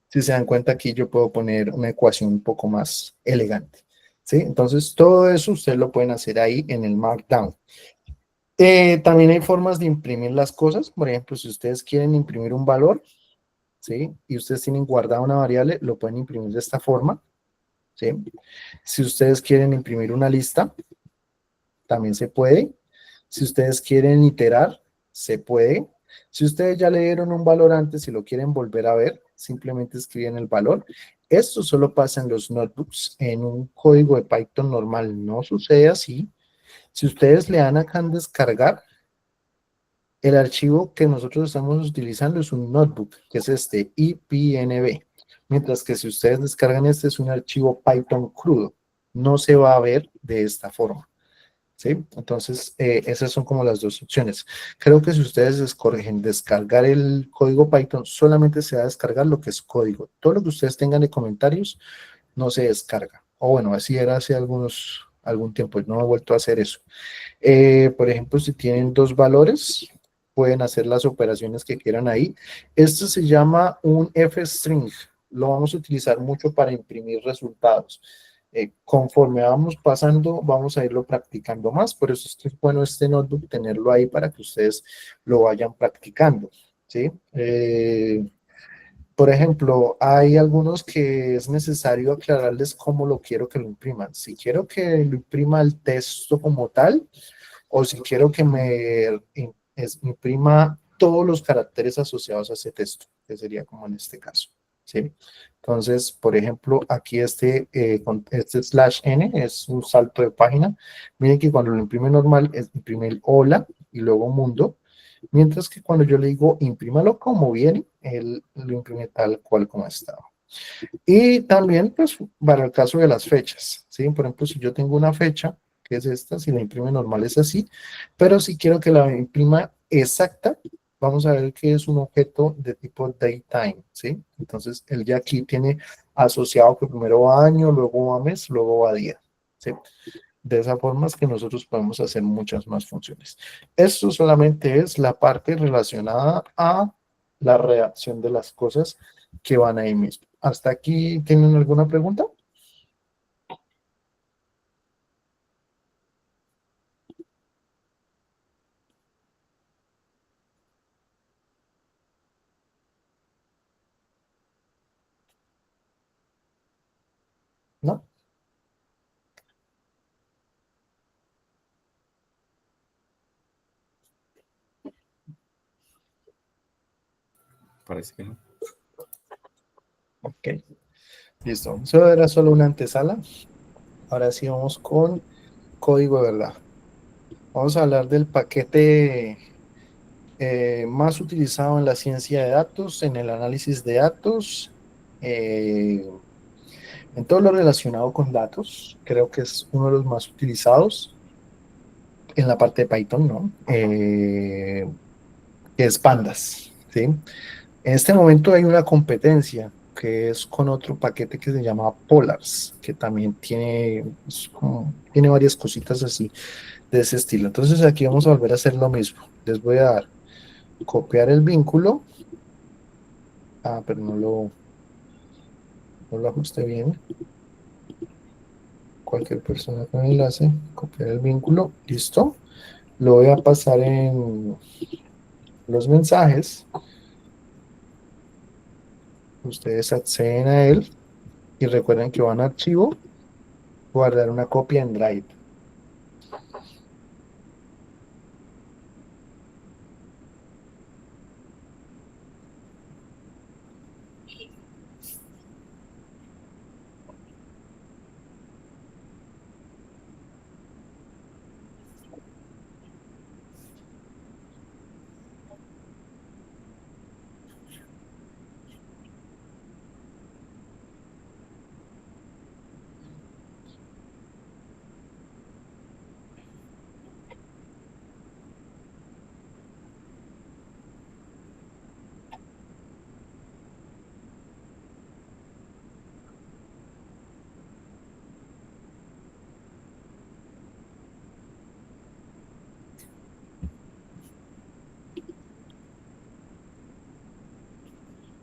Si se dan cuenta aquí yo puedo poner una ecuación un poco más elegante, ¿sí? Entonces todo eso ustedes lo pueden hacer ahí en el Markdown. También hay formas de imprimir las cosas, por ejemplo, si ustedes quieren imprimir un valor, ¿sí? Y ustedes tienen guardada una variable, lo pueden imprimir de esta forma, ¿sí? Si ustedes quieren imprimir una lista, también se puede. Si ustedes quieren iterar, se puede. Si ustedes ya le dieron un valor antes y lo quieren volver a ver, simplemente escriben el valor. Esto solo pasa en los notebooks, en un código de Python normal no sucede así. Si ustedes le dan acá en descargar, el archivo que nosotros estamos utilizando es un notebook, que es este IPNB. Mientras que si ustedes descargan este es un archivo Python crudo. No se va a ver de esta forma, ¿sí? Entonces, esas son como las dos opciones. Creo que si ustedes escogen descargar el código Python, solamente se va a descargar lo que es código. Todo lo que ustedes tengan de comentarios no se descarga. O bueno, así era hace algún tiempo. No he vuelto a hacer eso. Por ejemplo, si tienen dos valores, pueden hacer las operaciones que quieran ahí. Esto se llama un F-string. Lo vamos a utilizar mucho para imprimir resultados. Conforme vamos pasando, vamos a irlo practicando más. Por eso es que es bueno este notebook tenerlo ahí para que ustedes lo vayan practicando, ¿sí? Por ejemplo, hay algunos que es necesario aclararles cómo lo quiero que lo impriman. Si quiero que lo imprima el texto como tal, o si quiero que imprima todos los caracteres asociados a ese texto, que sería como en este caso, ¿sí? Entonces, por ejemplo, aquí con este slash n es un salto de página. Miren que cuando lo imprime normal, imprime el hola y luego mundo, mientras que cuando yo le digo imprímalo como viene, él lo imprime tal cual como estaba. Y también, pues, para el caso de las fechas, ¿sí? Por ejemplo, si yo tengo una fecha, que es esta, si la imprime normal es así, pero si quiero que la imprima exacta, vamos a ver que es un objeto de tipo datetime, ¿sí? Entonces, él ya aquí tiene asociado que primero va año, luego va mes, luego va día, ¿sí? De esa forma es que nosotros podemos hacer muchas más funciones. Esto solamente es la parte relacionada a la redacción de las cosas que van ahí mismo. ¿Hasta aquí tienen alguna pregunta? ¿No? Parece que no. Ok, listo. Eso era solo una antesala. Ahora sí vamos con código de verdad. Vamos a hablar del paquete más utilizado en la ciencia de datos, en el análisis de datos, en todo lo relacionado con datos. Creo que es uno de los más utilizados en la parte de Python, ¿no? Que es Pandas, ¿sí? En este momento hay una competencia que es con otro paquete que se llama Polars, que también tiene varias cositas así de ese estilo. Entonces aquí vamos a volver a hacer lo mismo. Les voy a dar copiar el vínculo Pero no lo ajusté bien. Cualquier persona con enlace, copiar el vínculo, listo. Lo voy a pasar en los mensajes. Ustedes acceden a él y recuerden que van a archivo, guardar una copia en Drive.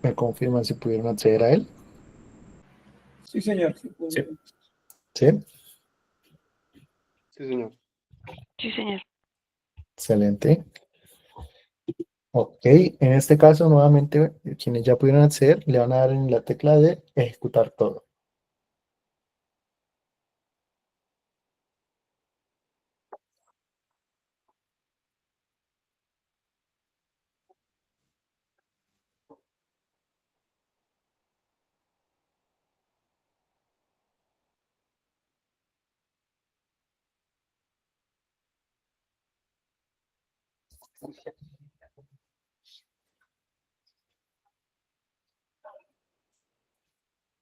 ¿Me confirman si pudieron acceder a él? Sí, señor. Sí, Sí. ¿Sí? Sí, señor. Sí, señor. Excelente. Ok, en este caso nuevamente quienes ya pudieron acceder le van a dar en la tecla de ejecutar todo.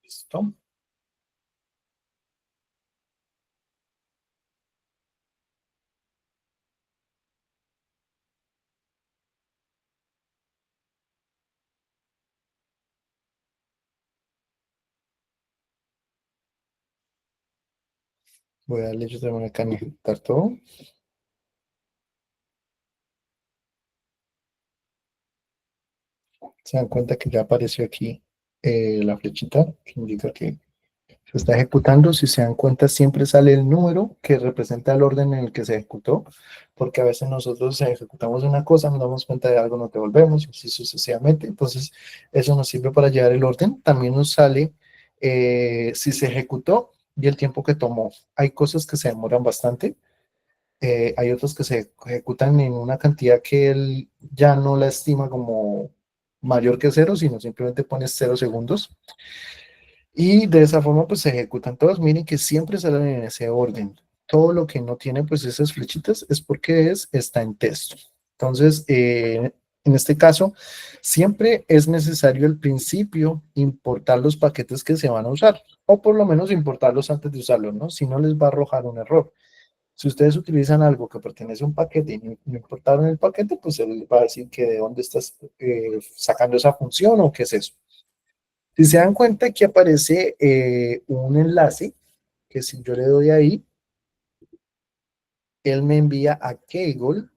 ¿Listo? Voy a darle yo también acá en ejecutar todo. Se dan cuenta que ya apareció aquí la flechita que indica que se está ejecutando. Si se dan cuenta, siempre sale el número que representa el orden en el que se ejecutó, porque a veces nosotros ejecutamos una cosa, nos damos cuenta de algo, nos devolvemos, y así sucesivamente. Entonces, eso nos sirve para llevar el orden. También nos sale si se ejecutó y el tiempo que tomó. Hay cosas que se demoran bastante. Hay otros que se ejecutan en una cantidad que él ya no la estima como mayor que cero, sino simplemente pones 0 segundos. Y de esa forma, pues se ejecutan todos. Miren que siempre salen en ese orden. Todo lo que no tiene, pues esas flechitas es porque está en texto. Entonces, en este caso, siempre es necesario al principio importar los paquetes que se van a usar, o por lo menos importarlos antes de usarlos, ¿no? Si no, les va a arrojar un error. Si ustedes utilizan algo que pertenece a un paquete y no importaron el paquete, pues él les va a decir que de dónde estás sacando esa función o qué es eso. Si se dan cuenta, aquí aparece un enlace que si yo le doy ahí, él me envía a Kaggle,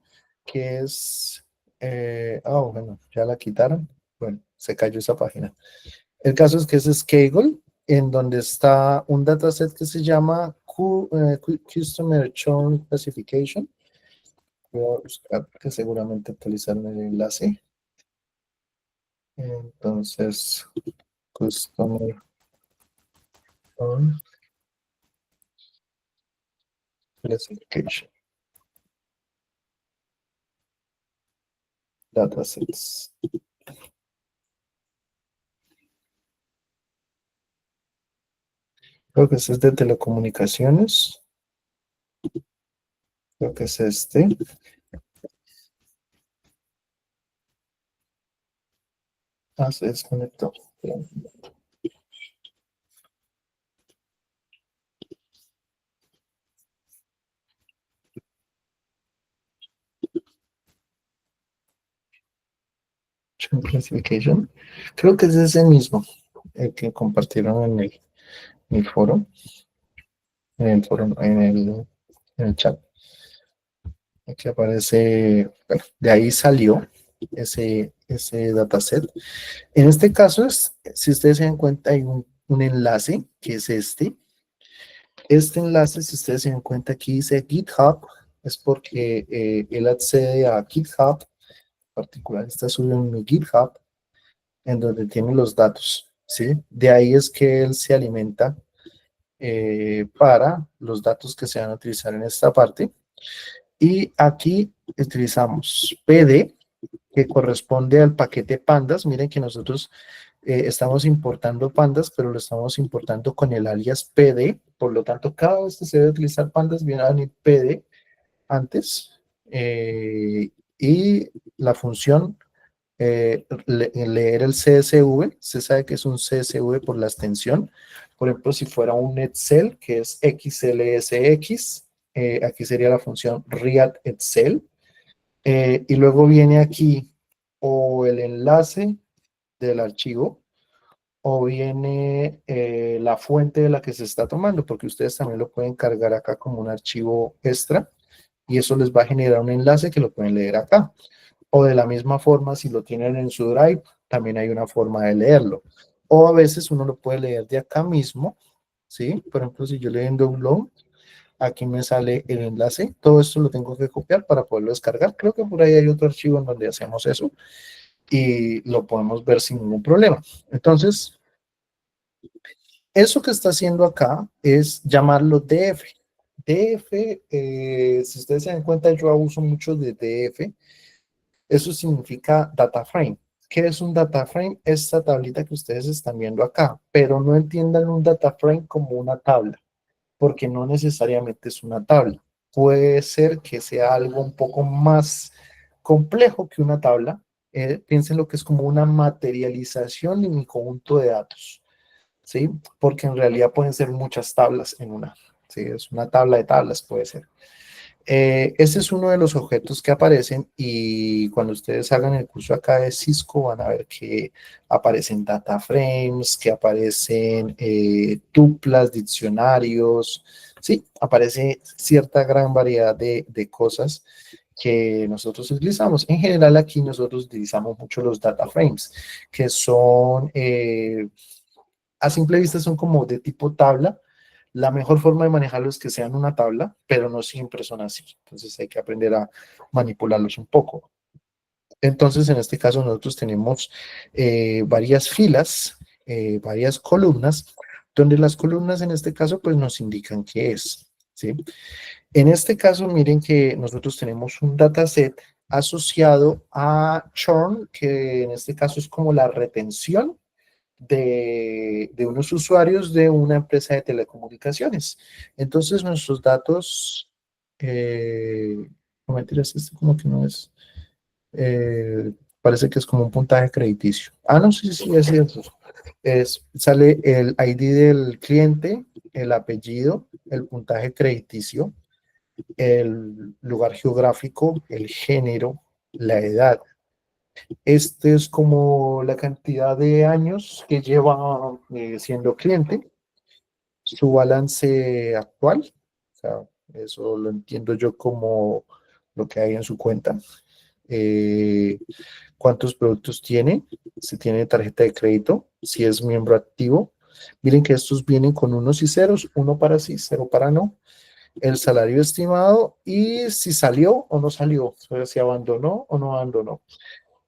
que es, bueno, ya la quitaron. Bueno, se cayó esa página. El caso es que ese es Kaggle, en donde está un dataset que se llama Customer Churn Classification. Voy a buscar que seguramente actualizaron el enlace. Entonces, Customer Churn Classification. Datasets. Creo que este es de telecomunicaciones. Creo que es este. Se desconectó. Classification. Creo que es ese mismo, el que compartieron en el foro, en el chat. Aquí aparece, bueno, de ahí salió ese ese dataset. En este caso, si ustedes se dan cuenta, hay un enlace que es este. Este enlace, si ustedes se dan cuenta, aquí dice GitHub, es porque él accede a GitHub, en particular está subido en mi GitHub, en donde tiene los datos, ¿sí? De ahí es que él se alimenta para los datos que se van a utilizar en esta parte. Y aquí utilizamos PD, que corresponde al paquete pandas. Miren que nosotros estamos importando pandas, pero lo estamos importando con el alias PD. Por lo tanto, cada vez que se debe utilizar pandas, viene a venir PD antes. Y la función leer el CSV, se sabe que es un CSV por la extensión. Por ejemplo, si fuera un Excel, que es XLSX, aquí sería la función read Excel. Y luego viene aquí o el enlace del archivo o viene la fuente de la que se está tomando, porque ustedes también lo pueden cargar acá como un archivo extra y eso les va a generar un enlace que lo pueden leer acá. O de la misma forma, si lo tienen en su Drive, también hay una forma de leerlo. O a veces uno lo puede leer de acá mismo, ¿sí? Por ejemplo, si yo le doy en download, aquí me sale el enlace. Todo esto lo tengo que copiar para poderlo descargar. Creo que por ahí hay otro archivo en donde hacemos eso y lo podemos ver sin ningún problema. Entonces, eso que está haciendo acá es llamarlo DF. DF, si ustedes se dan cuenta, yo uso mucho de DF. Eso significa data frame. ¿Qué es un data frame? Esta tablita que ustedes están viendo acá, pero no entiendan un data frame como una tabla, porque no necesariamente es una tabla. Puede ser que sea algo un poco más complejo que una tabla. Piensen lo que es como una materialización de mi conjunto de datos, ¿sí? Porque en realidad pueden ser muchas tablas en una, ¿sí? Es una tabla de tablas, puede ser. Este es uno de los objetos que aparecen y cuando ustedes hagan el curso acá de Cisco van a ver que aparecen data frames, que aparecen tuplas, diccionarios, sí, aparece cierta gran variedad de cosas que nosotros utilizamos. En general aquí nosotros utilizamos mucho los data frames, que son, a simple vista son como de tipo tabla. La mejor forma de manejarlos es que sean una tabla, pero no siempre son así. Entonces hay que aprender a manipularlos un poco. Entonces, en este caso, nosotros tenemos varias filas, varias columnas, donde las columnas en este caso, pues nos indican qué es, ¿sí? En este caso, miren que nosotros tenemos un dataset asociado a churn, que en este caso es como la retención de unos usuarios de una empresa de telecomunicaciones. Entonces, nuestros datos, no mentiras, este como que no es, parece que es como un puntaje crediticio. Ah, no, sí, sí, es cierto. Sale el ID del cliente, el apellido, el puntaje crediticio, el lugar geográfico, el género, la edad. Este es como la cantidad de años que lleva siendo cliente, su balance actual, o sea, eso lo entiendo yo como lo que hay en su cuenta, eh, cuántos productos tiene, si tiene tarjeta de crédito, si es miembro activo. Miren que estos vienen con unos y ceros, uno para sí, cero para no, el salario estimado y si salió o no salió, o sea, si abandonó o no abandonó.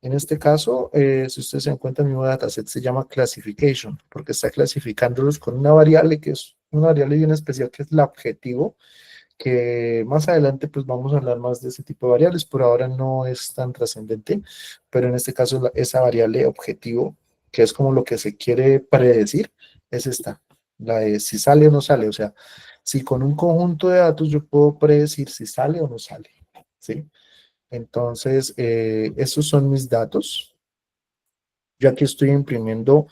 En este caso, si ustedes se dan cuenta, mi nuevo dataset se llama classification, porque está clasificándolos con una variable que es una variable bien especial, que es la objetivo, que más adelante pues vamos a hablar más de ese tipo de variables, por ahora no es tan trascendente, pero en este caso esa variable objetivo, que es como lo que se quiere predecir, es esta, la de si sale o no sale, o sea, si con un conjunto de datos yo puedo predecir si sale o no sale, ¿sí? Entonces, esos son mis datos. Yo aquí estoy imprimiendo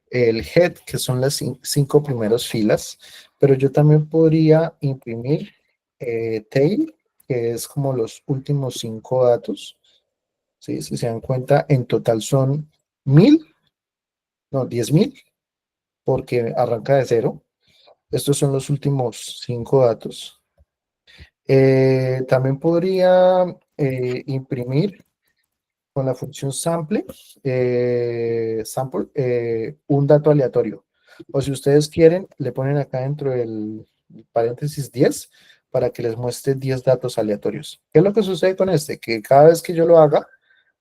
el head, que son las 5 primeras filas, pero yo también podría imprimir tail, que es como los últimos 5 datos. ¿Sí? Si se dan cuenta, en total son 1000, no, 10.000, porque arranca de cero. Estos son los últimos 5 datos. También podría imprimir con la función sample, un dato aleatorio. O si ustedes quieren, le ponen acá dentro del paréntesis 10 para que les muestre 10 datos aleatorios. ¿Qué es lo que sucede con este? Que cada vez que yo lo haga,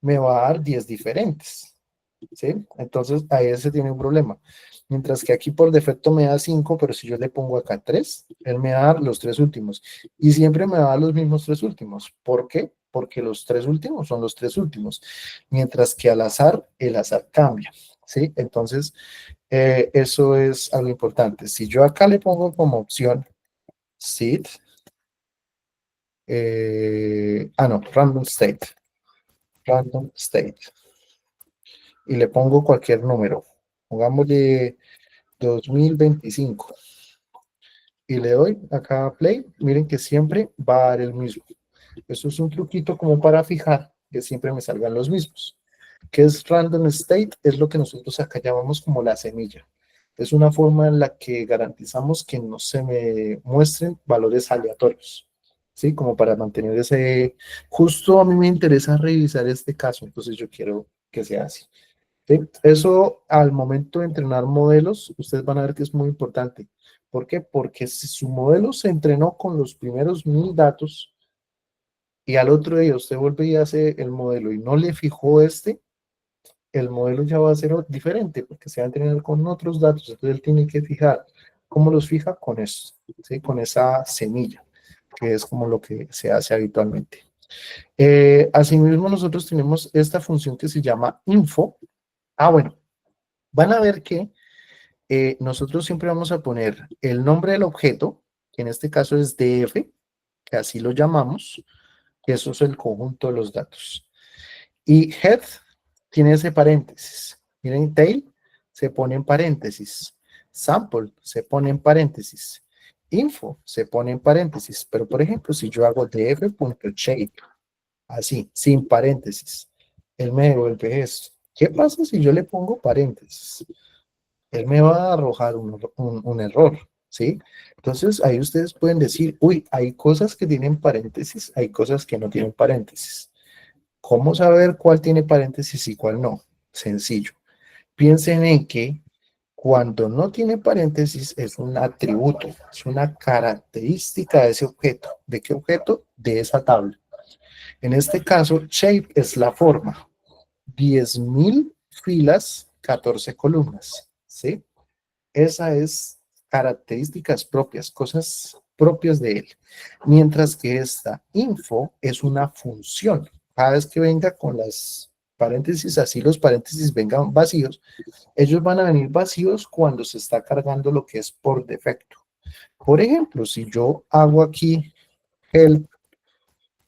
me va a dar 10 diferentes. ¿Sí? Entonces ahí ese tiene un problema. Mientras que aquí por defecto me da 5, pero si yo le pongo acá 3, él me va a dar los 3 últimos. Y siempre me va a dar los mismos 3 últimos. ¿Por qué? Porque los 3 últimos son los 3 últimos. Mientras que al azar, el azar cambia. ¿Sí? Entonces, eso es algo importante. Si yo acá le pongo como opción seed, no, random state. Y le pongo cualquier número. Pongámosle 2025 y le doy acá a play, miren que siempre va a dar el mismo. Eso es un truquito como para fijar que siempre me salgan los mismos. ¿Qué es random state? Es lo que nosotros acá llamamos como la semilla. Es una forma en la que garantizamos que no se me muestren valores aleatorios, ¿sí? Como para mantener ese... Justo a mí me interesa revisar este caso, entonces yo quiero que sea así. ¿Sí? Eso al momento de entrenar modelos, ustedes van a ver que es muy importante. ¿Por qué? Porque si su modelo se entrenó con los primeros 1000 datos y al otro día usted vuelve y hace el modelo y no le fijó el modelo ya va a ser diferente porque se va a entrenar con otros datos. Entonces él tiene que fijar. ¿Cómo los fija? Con eso, ¿sí? Con esa semilla, que es como lo que se hace habitualmente. Asimismo, nosotros tenemos esta función que se llama info. Bueno, van a ver que nosotros siempre vamos a poner el nombre del objeto, que en este caso es DF, que así lo llamamos, que eso es el conjunto de los datos. Y head tiene ese paréntesis. Miren, tail se pone en paréntesis. Sample se pone en paréntesis. Info se pone en paréntesis. Pero, por ejemplo, si yo hago df.shape, así, sin paréntesis, él me devuelve esto. ¿Qué pasa si yo le pongo paréntesis? Él me va a arrojar un error, ¿sí? Entonces ahí ustedes pueden decir, uy, hay cosas que tienen paréntesis, hay cosas que no tienen paréntesis. ¿Cómo saber cuál tiene paréntesis y cuál no? Sencillo. Piensen en que cuando no tiene paréntesis es un atributo, es una característica de ese objeto. ¿De qué objeto? De esa tabla. En este caso, shape es la forma. 10.000 filas, 14 columnas, ¿sí? Esa es características propias, cosas propias de él. Mientras que esta info es una función. Cada vez que venga con las paréntesis, así los paréntesis vengan vacíos, ellos van a venir vacíos cuando se está cargando lo que es por defecto. Por ejemplo, si yo hago aquí help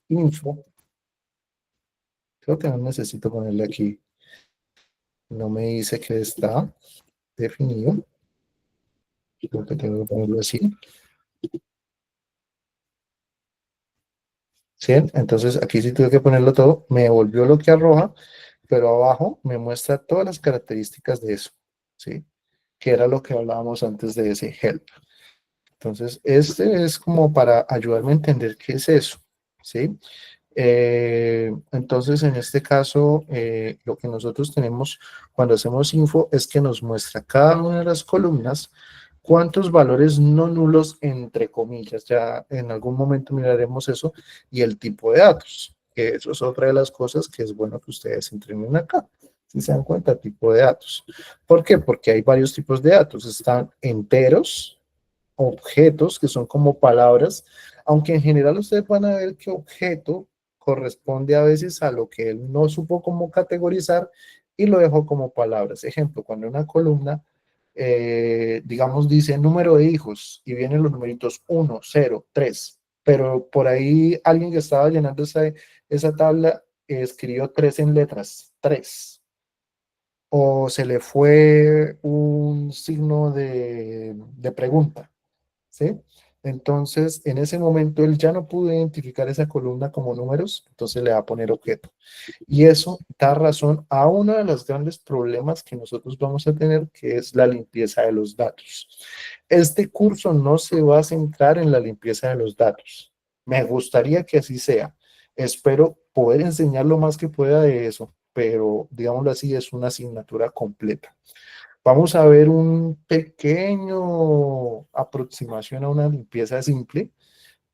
info, creo que no necesito ponerle aquí, no me dice que está definido, creo que tengo que ponerlo así. ¿Sí? Entonces aquí sí tuve que ponerlo todo, me devolvió lo que arroja, pero abajo me muestra todas las características de eso, ¿sí? Que era lo que hablábamos antes de ese help. Entonces, este es como para ayudarme a entender qué es eso, ¿sí? Entonces, en este caso, lo que nosotros tenemos cuando hacemos info es que nos muestra cada una de las columnas cuántos valores no nulos, entre comillas, ya en algún momento miraremos eso, y el tipo de datos, que eso es otra de las cosas que es bueno que ustedes entrenen acá, si se dan cuenta, tipo de datos. ¿Por qué? Porque hay varios tipos de datos, están enteros, objetos, que son como palabras, aunque en general ustedes van a ver que objeto corresponde a veces a lo que él no supo cómo categorizar y lo dejó como palabras. Ejemplo, cuando una columna, digamos, dice número de hijos y vienen los numeritos 1, 0, 3, pero por ahí alguien que estaba llenando esa tabla escribió 3 en letras, 3. O se le fue un signo de pregunta. ¿Sí? Entonces, en ese momento él ya no pudo identificar esa columna como números, entonces le va a poner objeto. Y eso da razón a uno de los grandes problemas que nosotros vamos a tener, que es la limpieza de los datos. Este curso no se va a centrar en la limpieza de los datos. Me gustaría que así sea. Espero poder enseñar lo más que pueda de eso, pero digámoslo así, es una asignatura completa. Vamos a ver un pequeño aproximación a una limpieza simple,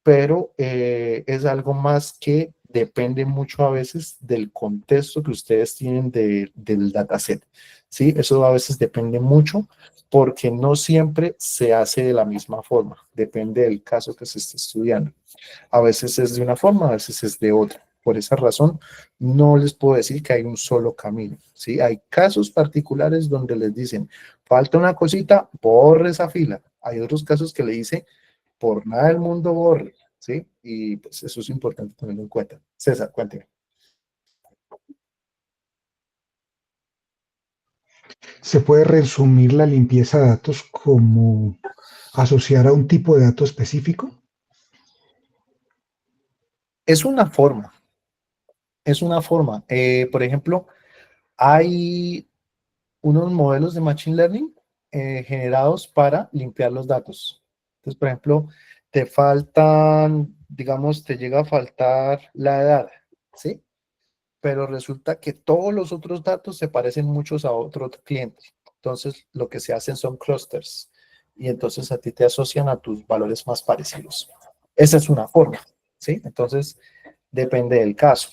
pero es algo más que depende mucho a veces del contexto que ustedes tienen del dataset. ¿Sí? Eso a veces depende mucho porque no siempre se hace de la misma forma, depende del caso que se esté estudiando. A veces es de una forma, a veces es de otra. Por esa razón, no les puedo decir que hay un solo camino, ¿sí? Hay casos particulares donde les dicen, falta una cosita, borre esa fila. Hay otros casos que le dicen, por nada del mundo borre, ¿sí? Y pues eso es importante tenerlo en cuenta. César, cuénteme. ¿Se puede resumir la limpieza de datos como asociar a un tipo de dato específico? Es una forma, es una forma. Por ejemplo, hay unos modelos de Machine Learning generados para limpiar los datos. Entonces, por ejemplo, te faltan, digamos, te llega a faltar la edad, ¿sí? Pero resulta que todos los otros datos se parecen muchos a otro cliente. Entonces, lo que se hacen son clusters y entonces a ti te asocian a tus valores más parecidos. Esa es una forma, ¿sí? Entonces, depende del caso.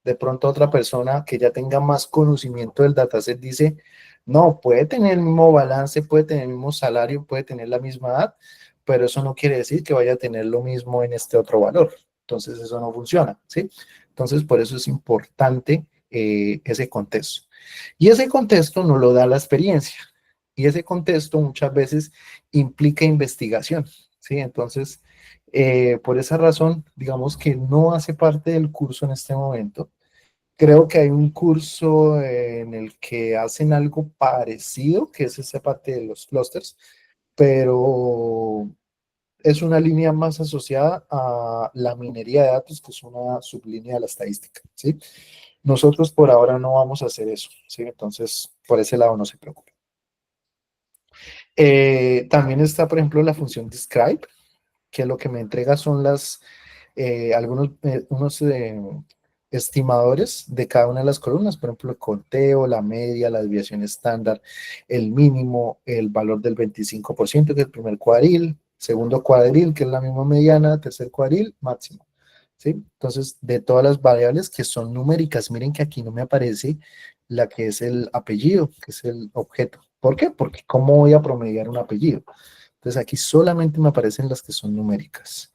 De pronto otra persona que ya tenga más conocimiento del dataset dice, no, puede tener el mismo balance, puede tener el mismo salario, puede tener la misma edad, pero eso no quiere decir que vaya a tener lo mismo en este otro valor. Entonces eso no funciona, ¿sí? Entonces por eso es importante ese contexto. Y ese contexto no lo da la experiencia. Y ese contexto muchas veces implica investigación, ¿sí? Entonces, por esa razón, digamos que no hace parte del curso en este momento. Creo que hay un curso en el que hacen algo parecido, que es esa parte de los clusters, pero es una línea más asociada a la minería de datos, que es una sublínea de la estadística, ¿sí? Nosotros por ahora no vamos a hacer eso, ¿sí? Entonces, por ese lado no se preocupe. También está, por ejemplo, la función describe, que lo que me entrega son algunos estimadores de cada una de las columnas, por ejemplo, el conteo, la media, la desviación estándar, el mínimo, el valor del 25%, que es el primer cuadril, segundo cuadril, que es la misma mediana, tercer cuadril, máximo. ¿Sí? Entonces, de todas las variables que son numéricas, miren que aquí no me aparece la que es el apellido, que es el objeto. ¿Por qué? Porque ¿cómo voy a promediar un apellido? Entonces, aquí solamente me aparecen las que son numéricas.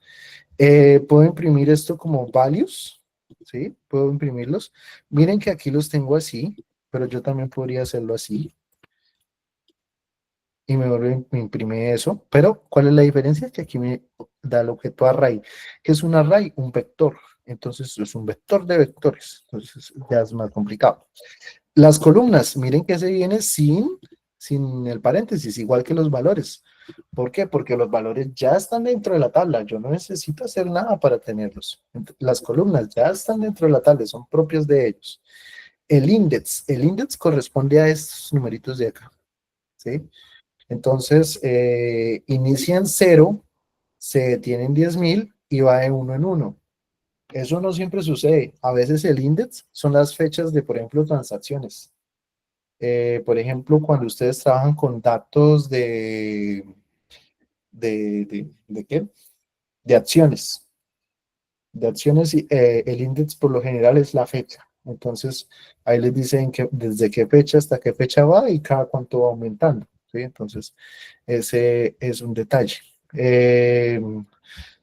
Puedo imprimir esto como values, ¿sí? Puedo imprimirlos. Miren que aquí los tengo así, pero yo también podría hacerlo así. Y me imprime eso. Pero, ¿cuál es la diferencia? Que aquí me da el objeto array. ¿Qué es un array? Un vector. Entonces, es un vector de vectores. Entonces, ya es más complicado. Las columnas, miren que se viene sin el paréntesis, igual que los valores. ¿Por qué? Porque los valores ya están dentro de la tabla. Yo no necesito hacer nada para tenerlos. Las columnas ya están dentro de la tabla, son propios de ellos. El index corresponde a estos numeritos de acá, ¿sí? Entonces, inicia en 0, se detiene en 10.000 y va de uno en uno. Eso no siempre sucede. A veces el index son las fechas de, por ejemplo, transacciones. Por ejemplo, cuando ustedes trabajan con datos ¿de qué? De acciones. De acciones, el index por lo general es la fecha. Entonces, ahí les dicen que desde qué fecha hasta qué fecha va y cada cuánto va aumentando, ¿sí? Entonces, ese es un detalle.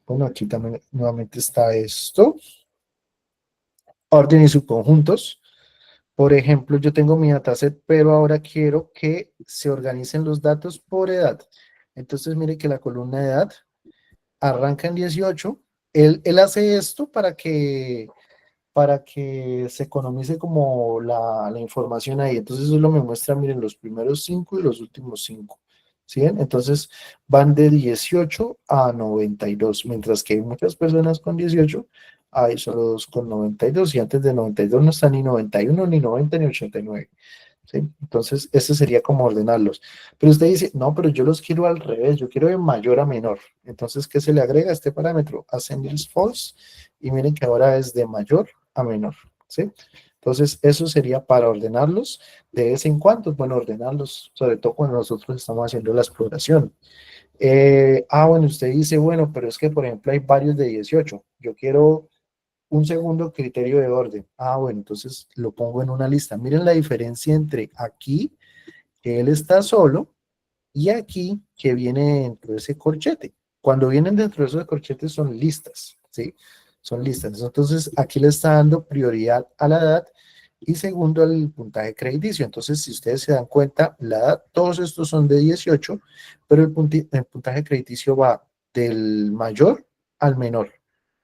Bueno, aquí también nuevamente está esto. Orden y subconjuntos. Por ejemplo, yo tengo mi dataset, pero ahora quiero que se organicen los datos por edad. Entonces, mire que la columna de edad arranca en 18. Él hace esto para que se economice como la información ahí. Entonces, eso lo me muestra, miren, los primeros 5 y los últimos 5. ¿Sí ven? Entonces, van de 18 a 92, mientras que hay muchas personas con 18, hay solo dos con 92, y antes de 92 no está ni 91, ni 90, ni 89. ¿sí? Entonces, ese sería como ordenarlos. Pero usted dice, no, pero yo los quiero al revés, yo quiero de mayor a menor. Entonces, ¿qué se le agrega a este parámetro? Ascending is false, y miren que ahora es de mayor a menor, ¿sí? Entonces, eso sería para ordenarlos de vez en cuando. Bueno, ordenarlos, sobre todo cuando nosotros estamos haciendo la exploración. Bueno, usted dice, bueno, pero es que, por ejemplo, hay varios de 18. Yo quiero un segundo criterio de orden. Bueno, entonces lo pongo en una lista. Miren la diferencia entre aquí, que él está solo, y aquí, que viene dentro de ese corchete. Cuando vienen dentro de esos corchetes son listas, ¿sí? Son listas. Entonces, aquí le está dando prioridad a la edad y segundo al puntaje crediticio. Entonces, si ustedes se dan cuenta, la edad, todos estos son de 18, pero el puntaje crediticio va del mayor al menor,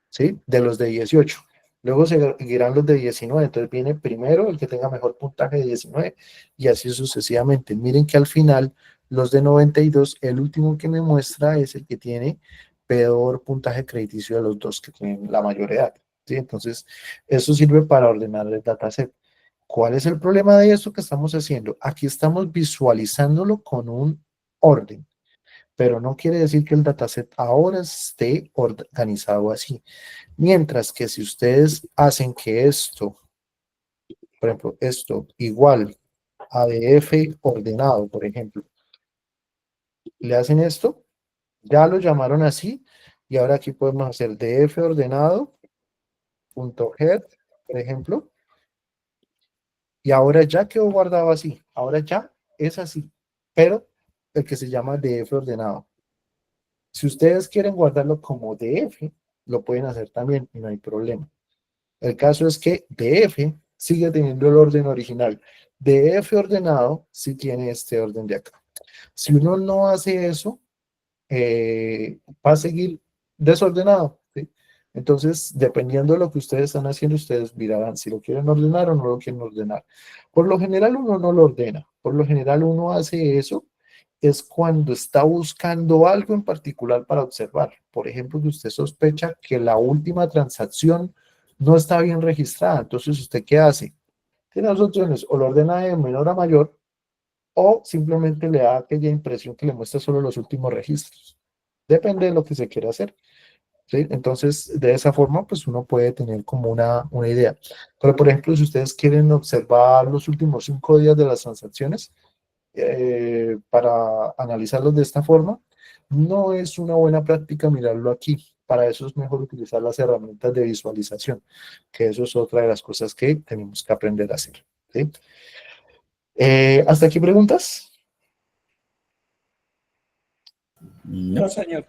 ¿sí? De los de 18. Luego seguirán los de 19, entonces viene primero el que tenga mejor puntaje de 19 y así sucesivamente. Miren que al final los de 92, el último que me muestra es el que tiene peor puntaje crediticio de los dos que tienen la mayor edad, ¿sí? Entonces, eso sirve para ordenar el dataset. ¿Cuál es el problema de esto que estamos haciendo? Aquí estamos visualizándolo con un orden, pero no quiere decir que el dataset ahora esté organizado así. Mientras que si ustedes hacen que esto, por ejemplo, esto igual a df ordenado, por ejemplo, le hacen esto, ya lo llamaron así, y ahora aquí podemos hacer df ordenado, punto head, por ejemplo, y ahora ya quedó guardado así, ahora ya es así, pero el que se llama df ordenado. Si ustedes quieren guardarlo como df, lo pueden hacer también y no hay problema. El caso es que df sigue teniendo el orden original. df ordenado sí tiene este orden de acá. Si uno no hace eso, va a seguir desordenado, ¿sí? Entonces, dependiendo de lo que ustedes están haciendo, ustedes mirarán si lo quieren ordenar o no lo quieren ordenar. Por lo general uno no lo ordena, por lo general uno hace eso es cuando está buscando algo en particular para observar. Por ejemplo, que usted sospecha que la última transacción no está bien registrada. Entonces, ¿usted qué hace? Tiene dos opciones, o lo ordena de menor a mayor, o simplemente le da aquella impresión que le muestra solo los últimos registros. Depende de lo que se quiera hacer, ¿sí? Entonces, de esa forma, pues uno puede tener como una idea. Pero, por ejemplo, si ustedes quieren observar los últimos 5 días de las transacciones, para analizarlos de esta forma, no es una buena práctica mirarlo aquí. Para eso es mejor utilizar las herramientas de visualización, que eso es otra de las cosas que tenemos que aprender a hacer, ¿sí? ¿Hasta aquí preguntas? No, señor.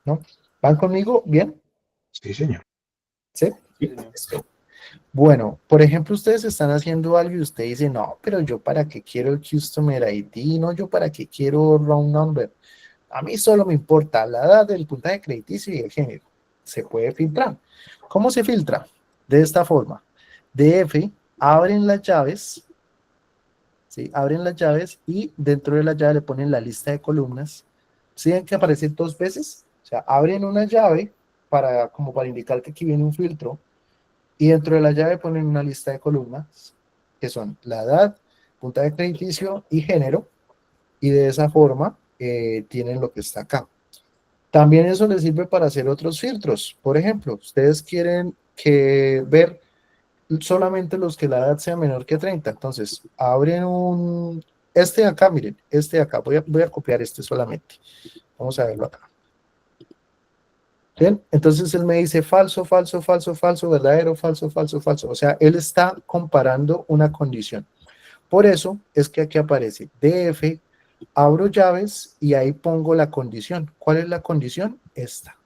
¿No? ¿Van conmigo? ¿Bien? Sí, señor. ¿Sí? Sí, señor. Listo. Bueno, por ejemplo, ustedes están haciendo algo y usted dice, no, pero yo para qué quiero el Customer ID, no, yo para qué quiero round number. A mí solo me importa la edad, el puntaje crediticio y el género. Se puede filtrar. ¿Cómo se filtra? De esta forma. DF, abren las llaves, ¿sí? Abren las llaves y dentro de la llave le ponen la lista de columnas. ¿Sí ven que aparece 2 veces? O sea, abren una llave como para indicar que aquí viene un filtro y dentro de la llave ponen una lista de columnas que son la edad, puntaje crediticio y género, y de esa forma tienen lo que está acá. También eso les sirve para hacer otros filtros. Por ejemplo, ustedes quieren ver solamente los que la edad sea menor que 30. Entonces, abren este de acá, miren, este de acá. Voy a copiar este solamente. Vamos a verlo acá. Bien, entonces él me dice falso, falso, falso, falso, verdadero, falso, falso, falso. O sea, él está comparando una condición. Por eso es que aquí aparece DF, abro llaves y ahí pongo la condición. ¿Cuál es la condición? Esta.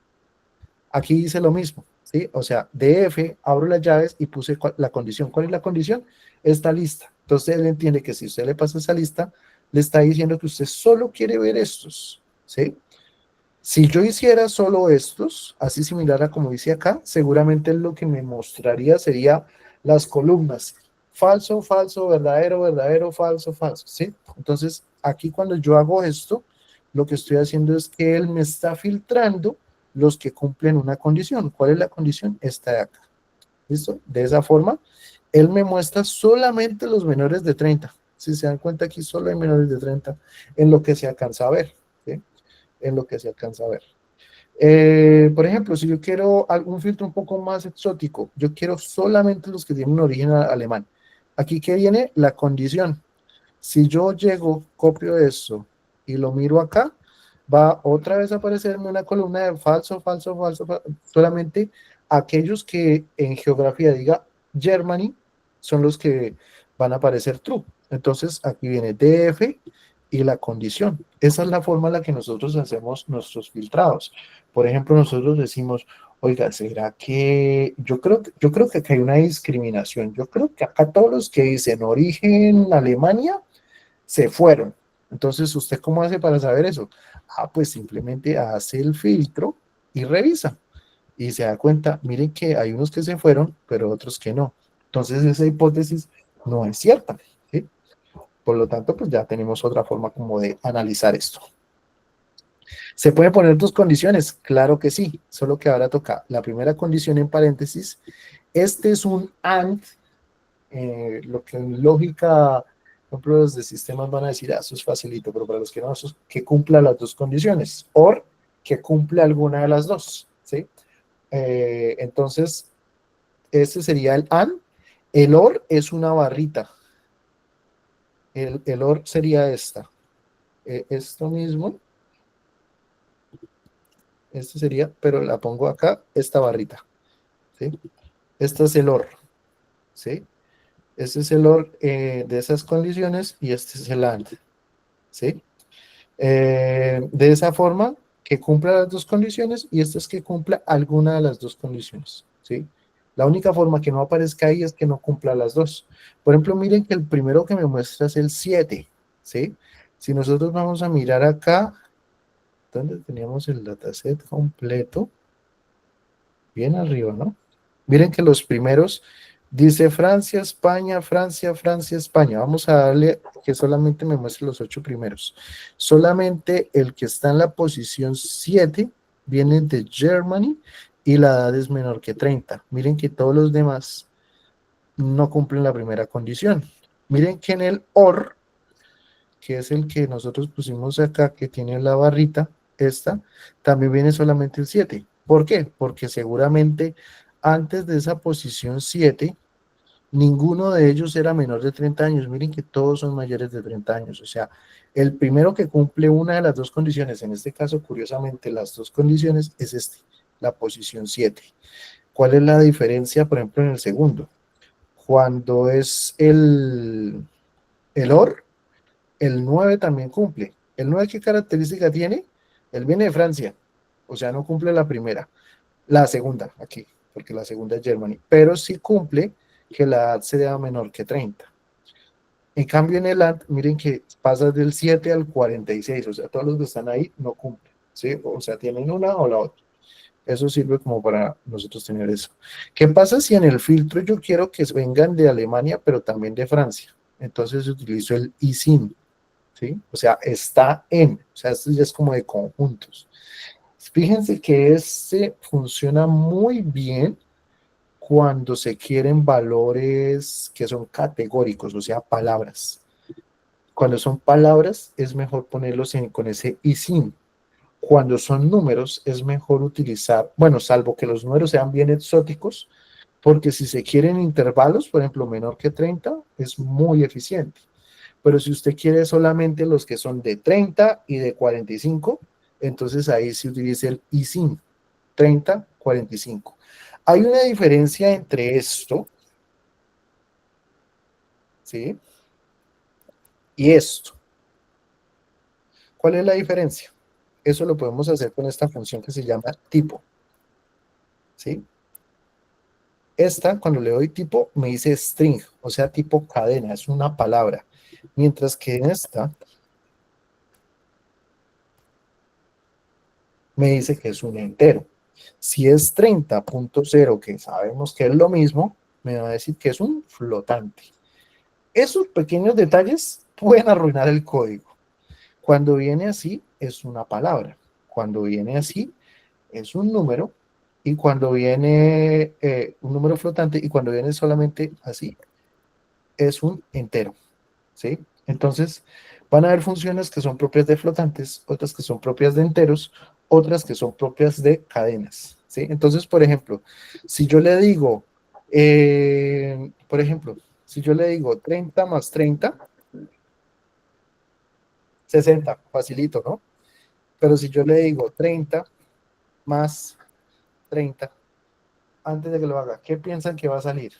Aquí dice lo mismo, ¿sí? O sea, DF, abro las llaves y puse la condición. ¿Cuál es la condición? Esta lista. Entonces él entiende que si usted le pasa esa lista, le está diciendo que usted solo quiere ver estos, ¿sí? Si yo hiciera solo estos, así similar a como dice acá, seguramente lo que me mostraría sería las columnas. Falso, falso, verdadero, verdadero, falso, falso, ¿sí? Entonces, aquí cuando yo hago esto, lo que estoy haciendo es que él me está filtrando los que cumplen una condición. ¿Cuál es la condición? Esta de acá. ¿Listo? De esa forma, él me muestra solamente los menores de 30. Si se dan cuenta, aquí solo hay menores de 30 en lo que se alcanza a ver, ¿sí? En lo que se alcanza a ver. Por ejemplo, si yo quiero algún filtro un poco más exótico, yo quiero solamente los que tienen origen alemán. Aquí que viene la condición. Si yo llego, copio esto y lo miro acá, va otra vez a aparecerme una columna de falso, falso, falso, solamente aquellos que en geografía diga Germany son los que van a aparecer true. Entonces aquí viene DF y la condición. Esa es la forma en la que nosotros hacemos nuestros filtrados. Por ejemplo, nosotros decimos, oiga, ¿será que yo creo que acá hay una discriminación? Yo creo que acá todos los que dicen origen Alemania se fueron. Entonces, ¿usted cómo hace para saber eso? Ah, pues simplemente hace el filtro y revisa. Y se da cuenta, miren que hay unos que se fueron, pero otros que no. Entonces, esa hipótesis no es cierta, ¿sí? Por lo tanto, pues ya tenemos otra forma como de analizar esto. ¿Se pueden poner dos condiciones? Claro que sí, solo que ahora toca la primera condición en paréntesis. Este es un AND, lo que en lógica, por ejemplo, los de sistemas van a decir, ah, eso es facilito, pero para los que no, eso es que cumpla las dos condiciones, or que cumple alguna de las dos, ¿sí? Entonces, ese sería el AND. El OR es una barrita. El OR sería esta. Esto mismo. Esto sería, pero la pongo acá, esta barrita, ¿sí? Este es el OR, ¿sí? Este es el OR de esas condiciones y este es el AND, ¿sí? De esa forma, que cumpla las dos condiciones y este es que cumpla alguna de las dos condiciones, ¿sí? La única forma que no aparezca ahí es que no cumpla las dos. Por ejemplo, miren que el primero que me muestra es el 7, ¿sí? Si nosotros vamos a mirar acá, donde teníamos el dataset completo, bien arriba, ¿no? Miren que los primeros dice Francia, España, Francia, Francia, España. Vamos a darle que solamente me muestre los 8 primeros. Solamente el que está en la posición 7 viene de Germany y la edad es menor que 30. Miren que todos los demás no cumplen la primera condición. Miren que en el OR, que es el que nosotros pusimos acá, que tiene la barrita, esta, también viene solamente el 7. ¿Por qué? Porque seguramente antes de esa posición 7, ninguno de ellos era menor de 30 años. Miren que todos son mayores de 30 años. O sea, el primero que cumple una de las dos condiciones, en este caso, curiosamente, las dos condiciones, es este, la posición 7. ¿Cuál es la diferencia, por ejemplo, en el segundo? Cuando es el OR, el 9 también cumple. ¿El 9 qué característica tiene? Él viene de Francia, o sea, no cumple la primera, la segunda aquí, porque la segunda es Germany, pero sí cumple que la edad sea menor que 30. En cambio, en el AND, miren que pasa del 7 al 46, o sea, todos los que están ahí no cumplen, ¿sí? O sea, tienen una o la otra. Eso sirve como para nosotros tener eso. ¿Qué pasa si en el filtro yo quiero que vengan de Alemania, pero también de Francia? Entonces utilizo el ISIN, ¿sí? O sea, está en, o sea, esto ya es como de conjuntos. Fíjense que este funciona muy bien cuando se quieren valores que son categóricos, o sea, palabras. Cuando son palabras, es mejor ponerlos con ese ISIN. Cuando son números, es mejor utilizar, bueno, salvo que los números sean bien exóticos, porque si se quieren intervalos, por ejemplo, menor que 30, es muy eficiente. Pero si usted quiere solamente los que son de 30 y de 45, entonces ahí se utiliza el ISIN, 30, 45. Hay una diferencia entre esto, ¿sí? Y esto. ¿Cuál es la diferencia? Eso lo podemos hacer con esta función que se llama tipo, ¿sí? Esta, cuando le doy tipo, me dice string, o sea, tipo cadena, es una palabra. Mientras que en esta, me dice que es un entero. Si es 30.0, que sabemos que es lo mismo, me va a decir que es un flotante. Esos pequeños detalles pueden arruinar el código. Cuando viene así, es una palabra. Cuando viene así, es un número. y cuando viene un número flotante, y cuando viene solamente así, es un entero, ¿sí? Entonces, van a haber funciones que son propias de flotantes, otras que son propias de enteros, otras que son propias de cadenas, ¿sí? Entonces, por ejemplo, si yo le digo, por ejemplo, si yo le digo 30 más 30, 60, facilito, ¿no? Pero si yo le digo 30 más 30, antes de que lo haga, ¿qué piensan que va a salir?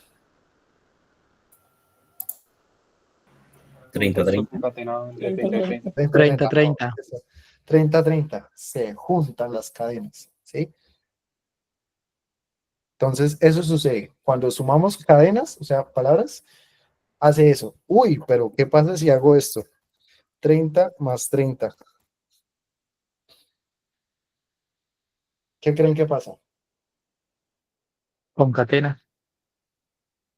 30, Texto 30. concatenado entre 30 y 30. 30, 30. 30, 30, se juntan las cadenas, ¿sí? Entonces, eso sucede. Cuando sumamos cadenas, o sea, palabras, hace eso. Uy, pero ¿qué pasa si hago esto? 30 más 30. ¿Qué creen que pasa? Concatena.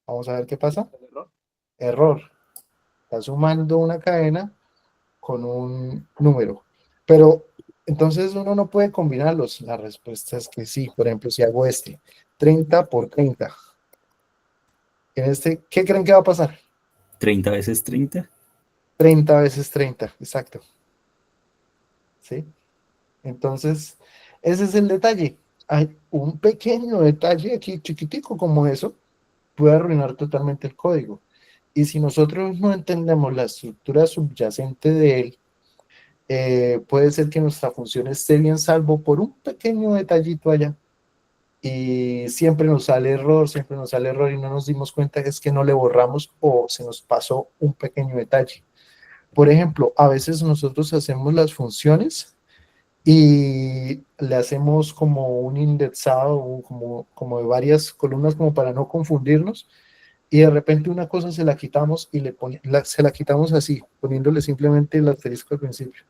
Vamos a ver qué pasa. ¿El error? Error. Está sumando una cadena con un número. Pero entonces uno no puede combinarlos. La respuesta es que sí. Por ejemplo, si hago 30 por 30. En ¿qué creen que va a pasar? 30 veces 30. 30 veces 30, exacto. ¿Sí? Entonces, ese es el detalle. Hay un pequeño detalle aquí, chiquitico como eso, puede arruinar totalmente el código. Y si nosotros no entendemos la estructura subyacente de él, puede ser que nuestra función esté bien salvo por un pequeño detallito allá. Y siempre nos sale error, siempre nos sale error y no nos dimos cuenta es que no le borramos o se nos pasó un pequeño detalle. Por ejemplo, a veces nosotros hacemos las funciones y le hacemos como un indexado, como de varias columnas como para no confundirnos, y de repente una cosa se la quitamos y se la quitamos así, poniéndole simplemente el asterisco al principio.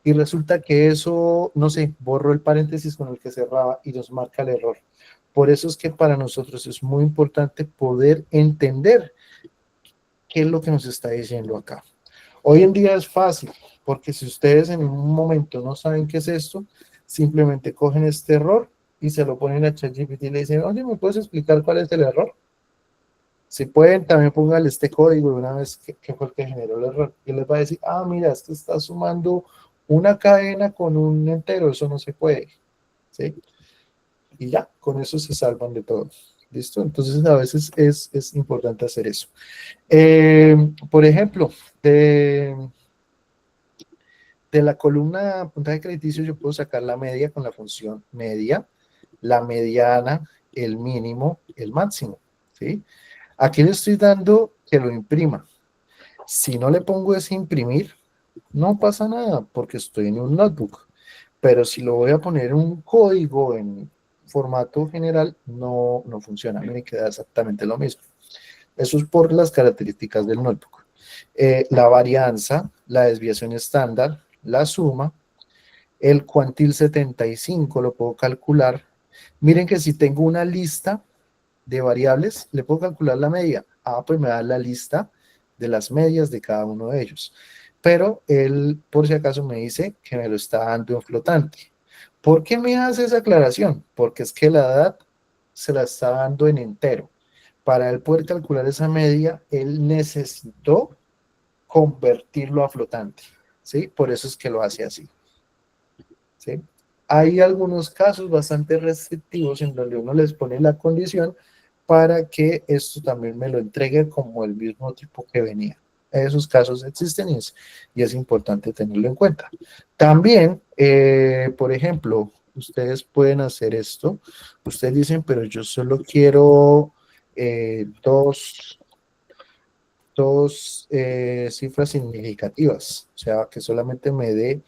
Y resulta que eso, no sé, borró el paréntesis con el que cerraba y nos marca el error. Por eso es que para nosotros es muy importante poder entender qué es lo que nos está diciendo acá. Hoy en día es fácil, porque si ustedes en un momento no saben qué es esto, simplemente cogen este error y se lo ponen a ChatGPT y le dicen, oye, ¿me puedes explicar cuál es el error? Si pueden, también pónganle este código de una vez que fue el que generó el error. Y les va a decir, mira, esto está sumando una cadena con un entero, eso no se puede. ¿Sí? Y ya, con eso se salvan de todo. ¿Listo? Entonces a veces es importante hacer eso. Por ejemplo, de la columna puntaje crediticio yo puedo sacar la media con la función media, la mediana, el mínimo, el máximo, ¿sí? Aquí le estoy dando que lo imprima. Si no le pongo ese imprimir, no pasa nada porque estoy en un notebook. Pero si lo voy a poner en un código en formato general, no funciona. Me queda exactamente lo mismo. Eso es por las características del notebook. La varianza, la desviación estándar, la suma, el cuantil 75 lo puedo calcular. Miren que si tengo una lista de variables, le puedo calcular la media. Pues me da la lista de las medias de cada uno de ellos. Pero él, por si acaso, me dice que me lo está dando en flotante. ¿Por qué me hace esa aclaración? Porque es que la edad se la está dando en entero. Para él poder calcular esa media, él necesitó convertirlo a flotante, ¿sí? Por eso es que lo hace así, ¿sí? Hay algunos casos bastante restrictivos en donde uno les pone la condición para que esto también me lo entregue como el mismo tipo que venía. Esos casos existen y es importante tenerlo en cuenta. También, por ejemplo, ustedes pueden hacer esto. Ustedes dicen, pero yo solo quiero dos cifras significativas, o sea, que solamente me dé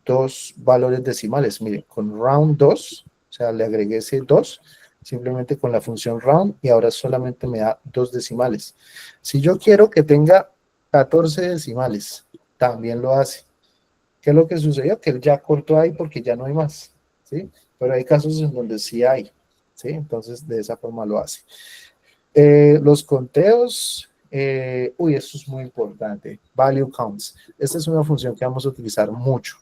dos valores decimales. Miren, con round 2, o sea, le agregué ese 2, simplemente con la función round, y ahora solamente me da dos decimales. Si yo quiero que tenga 14 decimales, también lo hace. ¿Qué es lo que sucedió? Que él ya cortó ahí porque ya no hay más, ¿sí? Pero hay casos en donde sí hay, ¿sí? Entonces, de esa forma lo hace. Los conteos, esto es muy importante. Value counts. Esta es una función que vamos a utilizar mucho.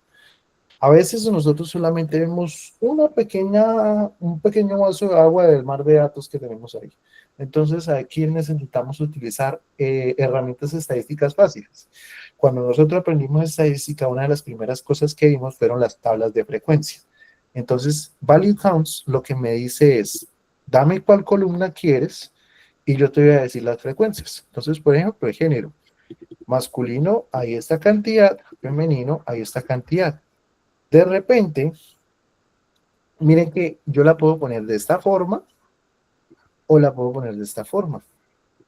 A veces nosotros solamente vemos un pequeño vaso de agua del mar de datos que tenemos ahí. Entonces aquí necesitamos utilizar herramientas estadísticas fáciles. Cuando nosotros aprendimos estadística, una de las primeras cosas que vimos fueron las tablas de frecuencia. Entonces, Value Counts lo que me dice es, dame cuál columna quieres y yo te voy a decir las frecuencias. Entonces, por ejemplo, el género masculino, hay esta cantidad, femenino, hay esta cantidad. De repente, miren que yo la puedo poner de esta forma o la puedo poner de esta forma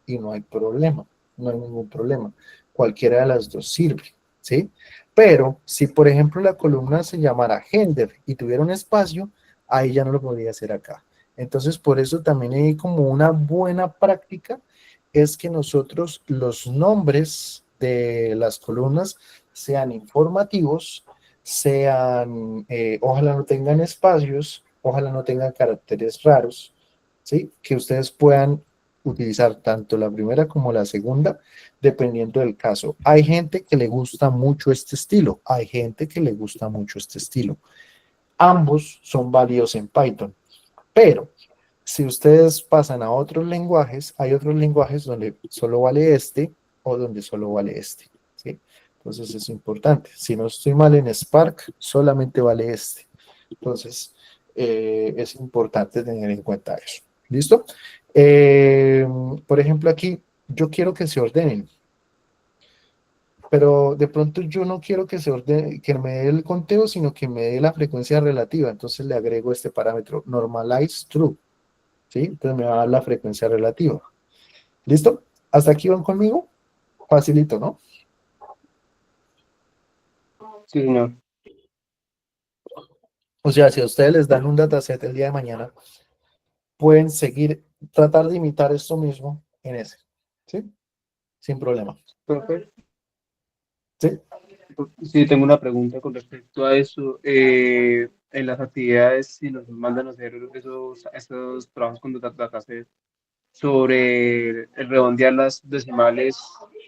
y no hay problema, no hay ningún problema. Cualquiera de las dos sirve, ¿sí? Pero si, por ejemplo, la columna se llamara gender y tuviera un espacio, ahí ya no lo podría hacer acá. Entonces, por eso también hay como una buena práctica, es que nosotros los nombres de las columnas sean informativos, sean, ojalá no tengan espacios, ojalá no tengan caracteres raros, ¿sí? Que ustedes puedan utilizar tanto la primera como la segunda, dependiendo del caso. Hay gente que le gusta mucho este estilo, hay gente que le gusta mucho este estilo. Ambos son válidos en Python, pero si ustedes pasan a otros lenguajes, hay otros lenguajes donde solo vale este o donde solo vale este, ¿sí? Entonces es importante. Si no estoy mal en Spark, solamente vale este. Entonces es importante tener en cuenta eso. ¿Listo? Por ejemplo, aquí yo quiero que se ordenen, pero de pronto yo no quiero que se ordene, que me dé el conteo, sino que me dé la frecuencia relativa. Entonces le agrego este parámetro, normalize true. ¿Sí? Entonces me va a dar la frecuencia relativa. ¿Listo? ¿Hasta aquí van conmigo? Facilito, ¿no? Sí, señor. O sea, si a ustedes les dan un dataset el día de mañana, pueden seguir, tratar de imitar esto mismo en ese. ¿Sí? Sin problema. Profe, ¿Sí? sí, tengo una pregunta con respecto a eso. En las actividades, si nos mandan a hacer esos trabajos con dataset sobre el redondear las decimales,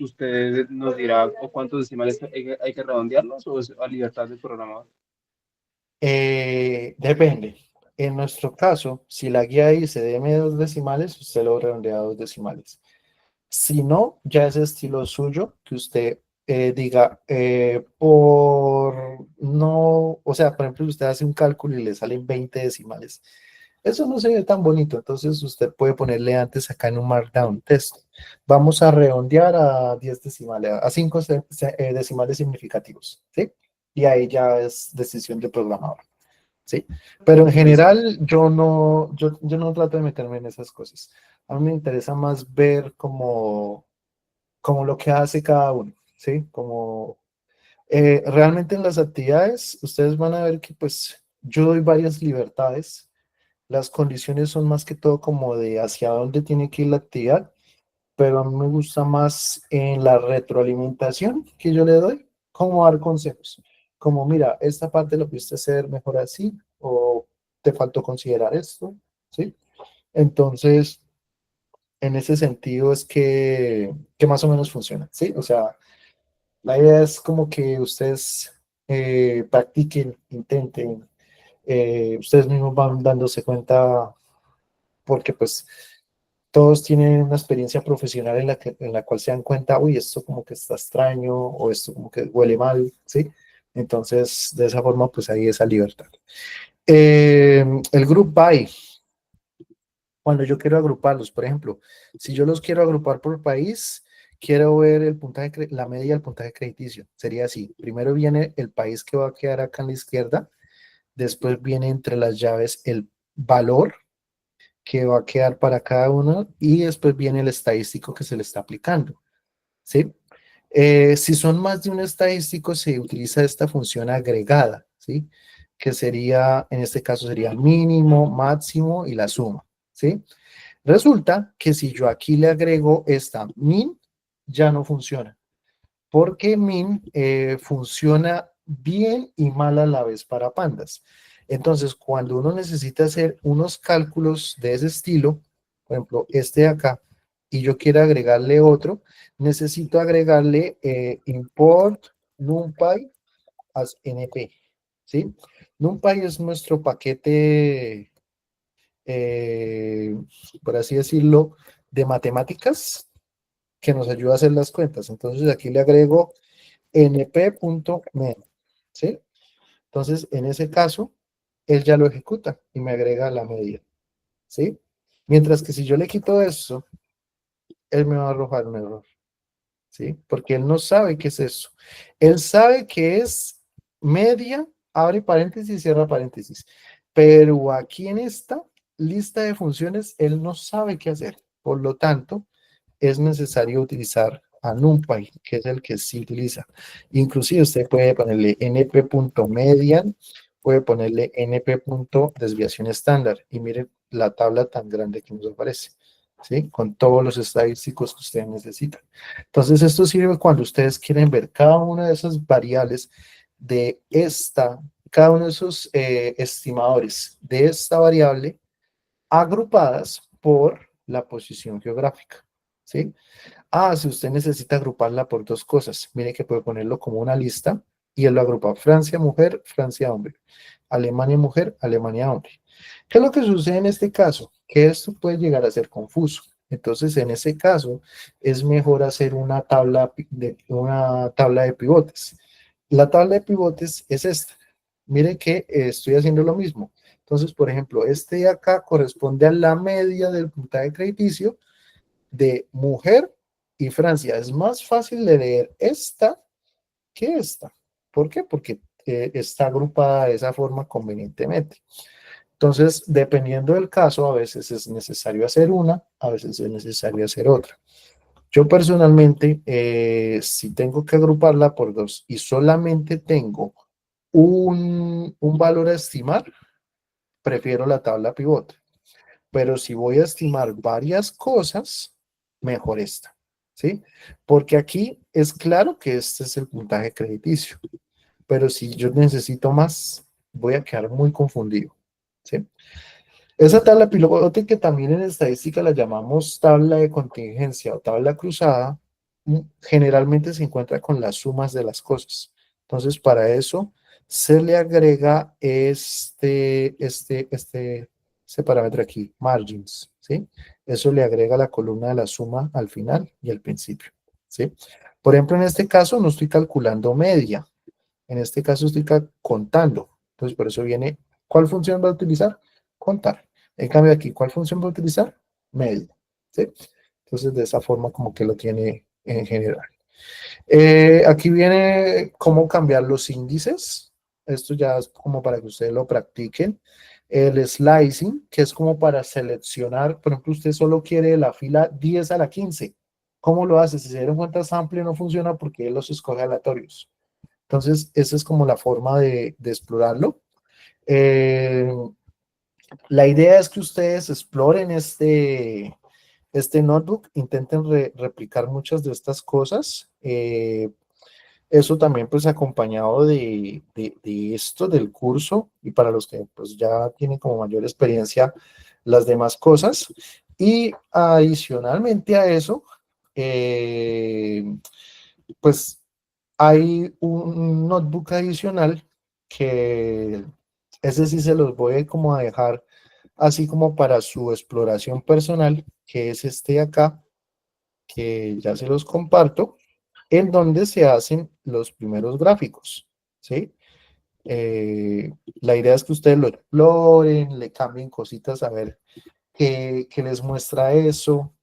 ¿usted nos dirá o cuántos decimales hay que redondearlos o es a libertad del programador? Depende. En nuestro caso, si la guía dice deme 2 decimales, usted lo redondea a 2 decimales. Si no, ya es estilo suyo que usted diga por no, o sea, por ejemplo, usted hace un cálculo y le salen 20 decimales. Eso no se ve tan bonito, entonces usted puede ponerle antes acá en un markdown texto. Vamos a redondear a 10 decimales, a 5 decimales significativos, ¿sí? Y ahí ya es decisión del programador, ¿sí? Pero en general yo no trato de meterme en esas cosas. A mí me interesa más ver como lo que hace cada uno, ¿sí? Como realmente en las actividades, ustedes van a ver que pues yo doy varias libertades. Las condiciones son más que todo como de hacia dónde tiene que ir la actividad, pero a mí me gusta más en la retroalimentación que yo le doy, como dar consejos. Como, mira, esta parte lo pudiste hacer mejor así, o te faltó considerar esto, ¿sí? Entonces, en ese sentido es que más o menos funciona, ¿sí? O sea, la idea es como que ustedes practiquen, intenten, ustedes mismos van dándose cuenta, porque pues todos tienen una experiencia profesional en la cual se dan cuenta, uy, esto como que está extraño o esto como que huele mal, ¿sí? Entonces, de esa forma, pues hay esa libertad. El group by, cuando yo quiero agruparlos, por ejemplo, si yo los quiero agrupar por país, quiero ver el puntaje, la media del puntaje crediticio. Sería así, primero viene el país que va a quedar acá en la izquierda, después viene entre las llaves el valor que va a quedar para cada uno y después viene el estadístico que se le está aplicando, ¿sí? Si son más de un estadístico, se utiliza esta función agregada, ¿sí? Que sería, en este caso sería mínimo, máximo y la suma, ¿sí? Resulta que si yo aquí le agrego esta min, ya no funciona, porque min funciona bien y mal a la vez para pandas. Entonces, cuando uno necesita hacer unos cálculos de ese estilo, por ejemplo, este de acá, y yo quiero agregarle otro, necesito agregarle import numpy as np, ¿sí? NumPy es nuestro paquete, por así decirlo, de matemáticas que nos ayuda a hacer las cuentas. Entonces aquí le agrego np.med, ¿sí? Entonces, en ese caso, él ya lo ejecuta y me agrega la medida, ¿sí? Mientras que si yo le quito eso, él me va a arrojar un error, ¿sí? Porque él no sabe qué es eso. Él sabe que es media, abre paréntesis, cierra paréntesis. Pero aquí en esta lista de funciones, él no sabe qué hacer. Por lo tanto, es necesario utilizar a NumPy, que es el que sí utiliza. Inclusive usted puede ponerle np.median, puede ponerle np.desviación estándar y miren la tabla tan grande que nos aparece, ¿sí? Con todos los estadísticos que ustedes necesitan. Entonces esto sirve cuando ustedes quieren ver cada una de esas variables de esta, cada uno de esos estimadores de esta variable agrupadas por la posición geográfica, ¿sí? Si usted necesita agruparla por dos cosas, mire que puede ponerlo como una lista y él lo agrupa Francia, mujer, Francia, hombre, Alemania, mujer, Alemania, hombre. ¿Qué es lo que sucede en este caso? Que esto puede llegar a ser confuso. Entonces, en ese caso, es mejor hacer una tabla de pivotes. La tabla de pivotes es esta. Mire que estoy haciendo lo mismo. Entonces, por ejemplo, este de acá corresponde a la media del puntaje crediticio de mujer y Francia. Es más fácil de leer esta que esta. ¿Por qué? Porque está agrupada de esa forma convenientemente. Entonces, dependiendo del caso, a veces es necesario hacer una, a veces es necesario hacer otra. Yo personalmente, si tengo que agruparla por dos y solamente tengo un valor a estimar, prefiero la tabla pivote. Pero si voy a estimar varias cosas, mejor esta, ¿sí? Porque aquí es claro que este es el puntaje crediticio, pero si yo necesito más, voy a quedar muy confundido, ¿sí? Esa tabla pivote que también en estadística la llamamos tabla de contingencia o tabla cruzada, generalmente se encuentra con las sumas de las cosas. Entonces, para eso se le agrega este parámetro aquí, margins, ¿sí? Eso le agrega la columna de la suma al final y al principio, ¿sí? Por ejemplo, en este caso no estoy calculando media, en este caso estoy contando. Entonces, por eso viene, ¿cuál función va a utilizar? Contar. En cambio aquí, ¿cuál función va a utilizar? Media, ¿sí? Entonces, de esa forma como que lo tiene en general. Aquí viene cómo cambiar los índices. Esto ya es como para que ustedes lo practiquen. El slicing, que es como para seleccionar, por ejemplo, usted solo quiere la fila 10 a la 15. ¿Cómo lo hace? Si se dieron cuenta, sample no funciona porque él los escoge aleatorios. Entonces, esa es como la forma de explorarlo. La idea es que ustedes exploren este notebook, intenten replicar muchas de estas cosas. Eso también pues acompañado de esto del curso y para los que pues ya tienen como mayor experiencia las demás cosas. Y adicionalmente a eso, pues hay un notebook adicional que ese sí se los voy como a dejar así como para su exploración personal, que es este de acá, que ya se los comparto, en donde se hacen los primeros gráficos, ¿sí? La idea es que ustedes lo exploren, le cambien cositas a ver qué les muestra eso,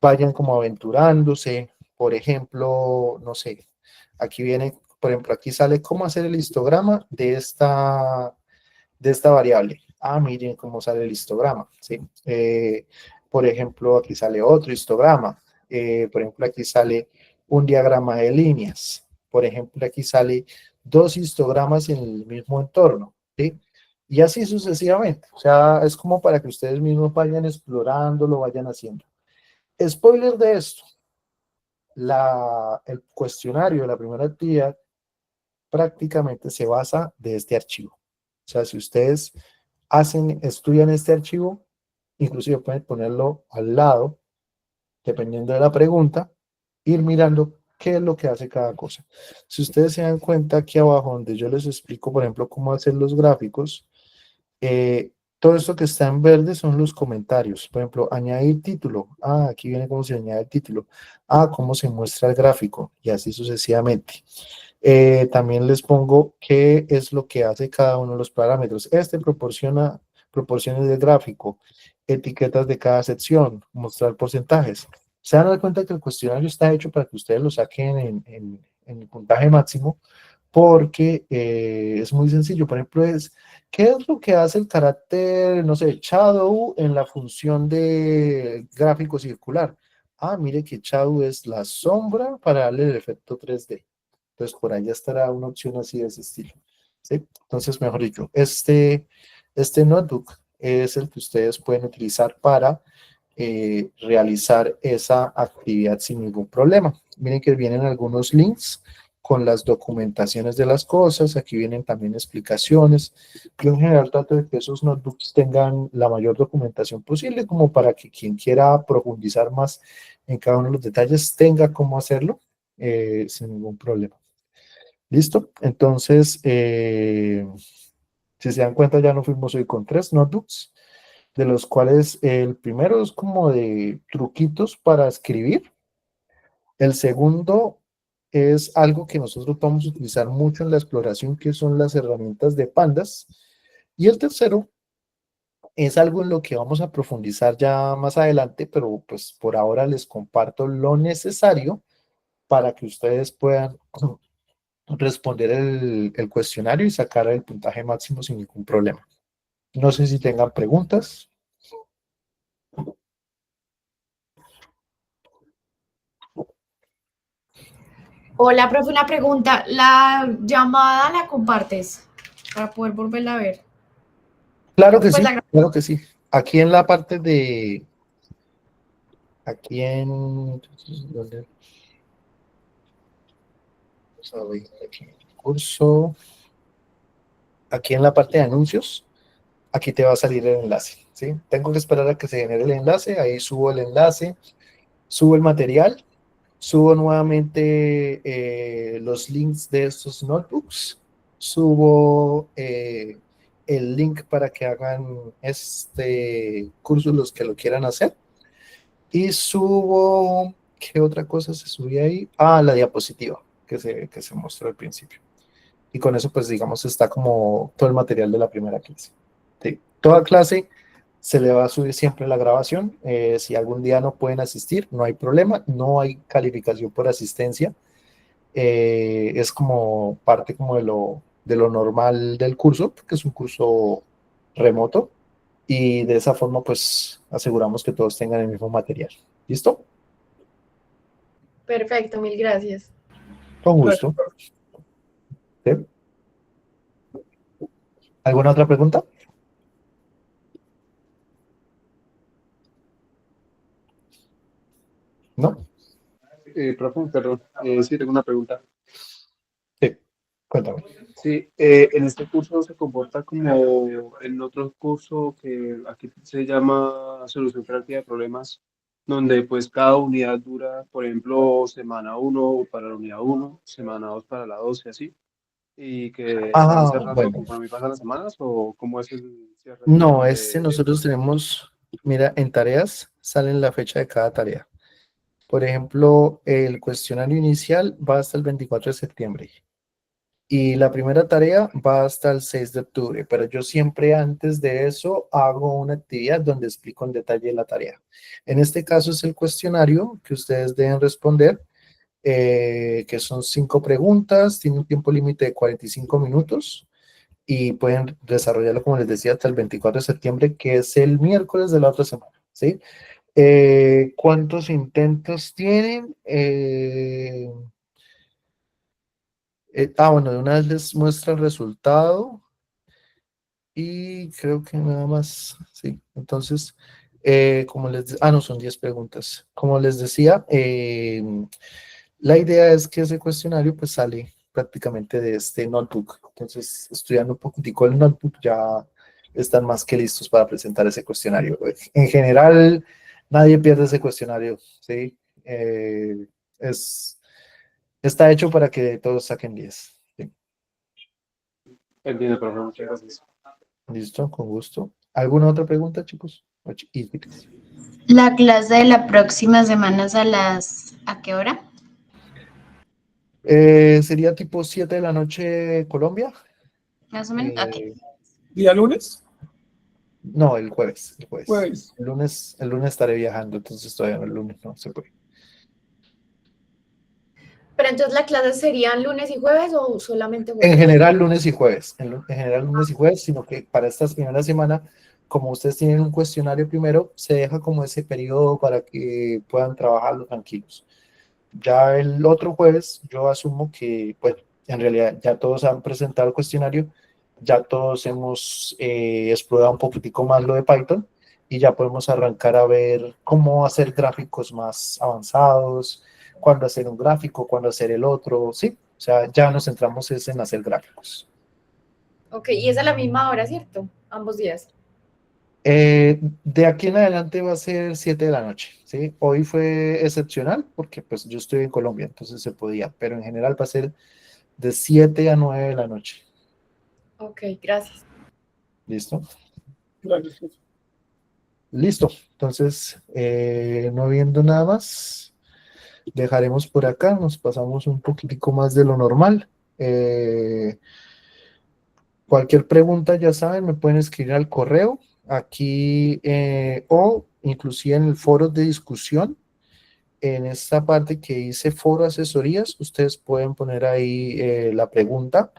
vayan como aventurándose, por ejemplo, no sé, aquí viene, por ejemplo, aquí sale cómo hacer el histograma de esta variable. Miren cómo sale el histograma, ¿sí? Por ejemplo, aquí sale otro histograma. Por ejemplo, aquí sale un diagrama de líneas. Por ejemplo, aquí sale dos histogramas en el mismo entorno, ¿sí? Y así sucesivamente. O sea, es como para que ustedes mismos vayan explorando, lo vayan haciendo. Spoiler de esto, el cuestionario de la primera actividad prácticamente se basa de este archivo. O sea, si ustedes estudian este archivo, inclusive pueden ponerlo al lado, dependiendo de la pregunta, ir mirando qué es lo que hace cada cosa. Si ustedes se dan cuenta aquí abajo, donde yo les explico, por ejemplo, cómo hacer los gráficos, todo esto que está en verde son los comentarios. Por ejemplo, añadir título. Ah, aquí viene cómo se añade el título. Ah, cómo se muestra el gráfico y así sucesivamente. También les pongo qué es lo que hace cada uno de los parámetros. Este proporciona proporciones de gráfico, etiquetas de cada sección, mostrar porcentajes. Se dan cuenta que el cuestionario está hecho para que ustedes lo saquen en el puntaje máximo, porque es muy sencillo. Por ejemplo, ¿qué es lo que hace el carácter, no sé, shadow en la función de gráfico circular? Ah, mire que shadow es la sombra para darle el efecto 3D. Entonces, por ahí ya estará una opción así de ese estilo. ¿Sí? Entonces, mejor dicho, este notebook es el que ustedes pueden utilizar para realizar esa actividad sin ningún problema. Miren que vienen algunos links con las documentaciones de las cosas. Aquí vienen también explicaciones. Yo en general trato de que esos notebooks tengan la mayor documentación posible, como para que quien quiera profundizar más en cada uno de los detalles tenga cómo hacerlo sin ningún problema. ¿Listo? Entonces, si se dan cuenta, ya nos fuimos hoy con 3 notebooks, de los cuales el primero es como de truquitos para escribir. El segundo es algo que nosotros vamos a utilizar mucho en la exploración, que son las herramientas de pandas. Y el tercero es algo en lo que vamos a profundizar ya más adelante, pero pues por ahora les comparto lo necesario para que ustedes puedan responder el cuestionario y sacar el puntaje máximo sin ningún problema. No sé si tengan preguntas. Hola, profe, una pregunta. ¿La llamada la compartes para poder volverla a ver? Claro que Pues sí, la claro que sí. Aquí en la parte de, aquí en, ¿dónde? Vamos a ver, aquí en el curso, aquí en la parte de anuncios, aquí te va a salir el enlace, ¿sí? Tengo que esperar a que se genere el enlace, ahí subo el enlace, subo el material, subo nuevamente los links de estos notebooks, subo el link para que hagan este curso los que lo quieran hacer y subo, ¿qué otra cosa se subía ahí? Ah, la diapositiva que se mostró al principio. Y con eso, pues digamos, está como todo el material de la primera clase. Sí. Toda clase se le va a subir siempre la grabación. Si algún día no pueden asistir, no hay problema, no hay calificación por asistencia. Es como parte como de lo normal del curso, porque es un curso remoto. Y de esa forma, pues aseguramos que todos tengan el mismo material. ¿Listo? Perfecto, mil gracias. Con gusto. ¿Sí? ¿Alguna otra pregunta? ¿No? Profe, perdón, sí, tengo una pregunta. Sí. Cuéntame. Sí, en este curso se comporta como en otro curso que aquí se llama Solución Creativa de Problemas, donde pues cada unidad dura, por ejemplo, semana uno para la unidad uno, semana 2 para la 2 y así, y que se van Ah, cerrando bueno. conforme pasan las semanas, o cómo es el cierre No, de nosotros estos. tenemos, mira, en tareas salen la fecha de cada tarea. Por ejemplo, el cuestionario inicial va hasta el 24 de septiembre y la primera tarea va hasta el 6 de octubre, pero yo siempre antes de eso hago una actividad donde explico en detalle la tarea. En este caso es el cuestionario que ustedes deben responder, que son 5 preguntas, tiene un tiempo límite de 45 minutos y pueden desarrollarlo, como les decía, hasta el 24 de septiembre, que es el miércoles de la otra semana, ¿sí? ¿Cuántos intentos tienen? Bueno, de una vez les muestra el resultado y creo que nada más, sí. Entonces, no, son 10 preguntas. Como les decía, la idea es que ese cuestionario pues sale prácticamente de este notebook. Entonces, estudiando un poquitico el notebook, ya están más que listos para presentar ese cuestionario. En general, nadie pierde ese cuestionario, ¿sí? Es Está hecho para que todos saquen 10. ¿Sí? Entiendo, profe, muchas gracias. Listo, con gusto. ¿Alguna otra pregunta, chicos? Y chicas. La clase de la próxima semana es ¿a qué hora? Sería tipo 7 de la noche Colombia. Más o menos. Ok. ¿Día lunes? No, el jueves. Jueves. El lunes estaré viajando, entonces todavía no, el lunes no se puede. Pero entonces la clase serían lunes y jueves o solamente jueves. En general, lunes y jueves. En general, lunes y jueves, sino que para esta primera semana, como ustedes tienen un cuestionario primero, se deja como ese periodo para que puedan trabajarlo tranquilos. Ya el otro jueves, yo asumo que, pues, en realidad ya todos han presentado el cuestionario, ya todos hemos explorado un poquitico más lo de Python y ya podemos arrancar a ver cómo hacer gráficos más avanzados, cuándo hacer un gráfico, cuándo hacer el otro, ¿sí? O sea, ya nos centramos es en hacer gráficos. Ok, y es a la misma hora, ¿cierto? Ambos días. De aquí en adelante va a ser 7 de la noche, ¿sí? Hoy fue excepcional porque pues yo estoy en Colombia, entonces se podía, pero en general va a ser de 7 a 9 de la noche. Ok, gracias. ¿Listo? Gracias. Listo. Entonces, no viendo nada más, dejaremos por acá, nos pasamos un poquitico más de lo normal. Cualquier pregunta, ya saben, me pueden escribir al correo aquí o inclusive en el foro de discusión. En esta parte que dice foro asesorías, ustedes pueden poner ahí la pregunta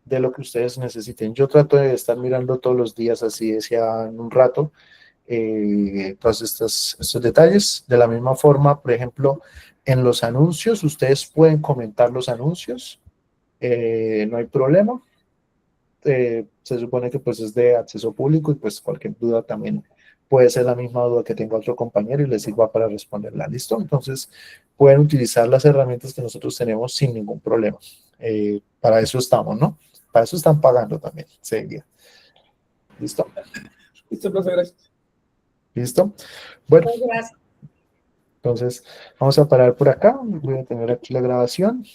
de lo que ustedes necesiten. Yo trato de estar mirando todos los días, así decía en un rato, todos estos detalles. De la misma forma, por ejemplo, en los anuncios, ustedes pueden comentar los anuncios, no hay problema. Se supone que pues es de acceso público y pues cualquier duda también puede ser la misma duda que tengo otro compañero y les sirva para responderla. ¿Listo? Entonces pueden utilizar las herramientas que nosotros tenemos sin ningún problema. Para eso estamos, ¿no? Para eso están pagando también, seguiría. ¿Listo? Listo, profe, gracias. ¿Listo? Bueno, Muchas gracias. entonces vamos a parar por acá. Voy a tener aquí la grabación.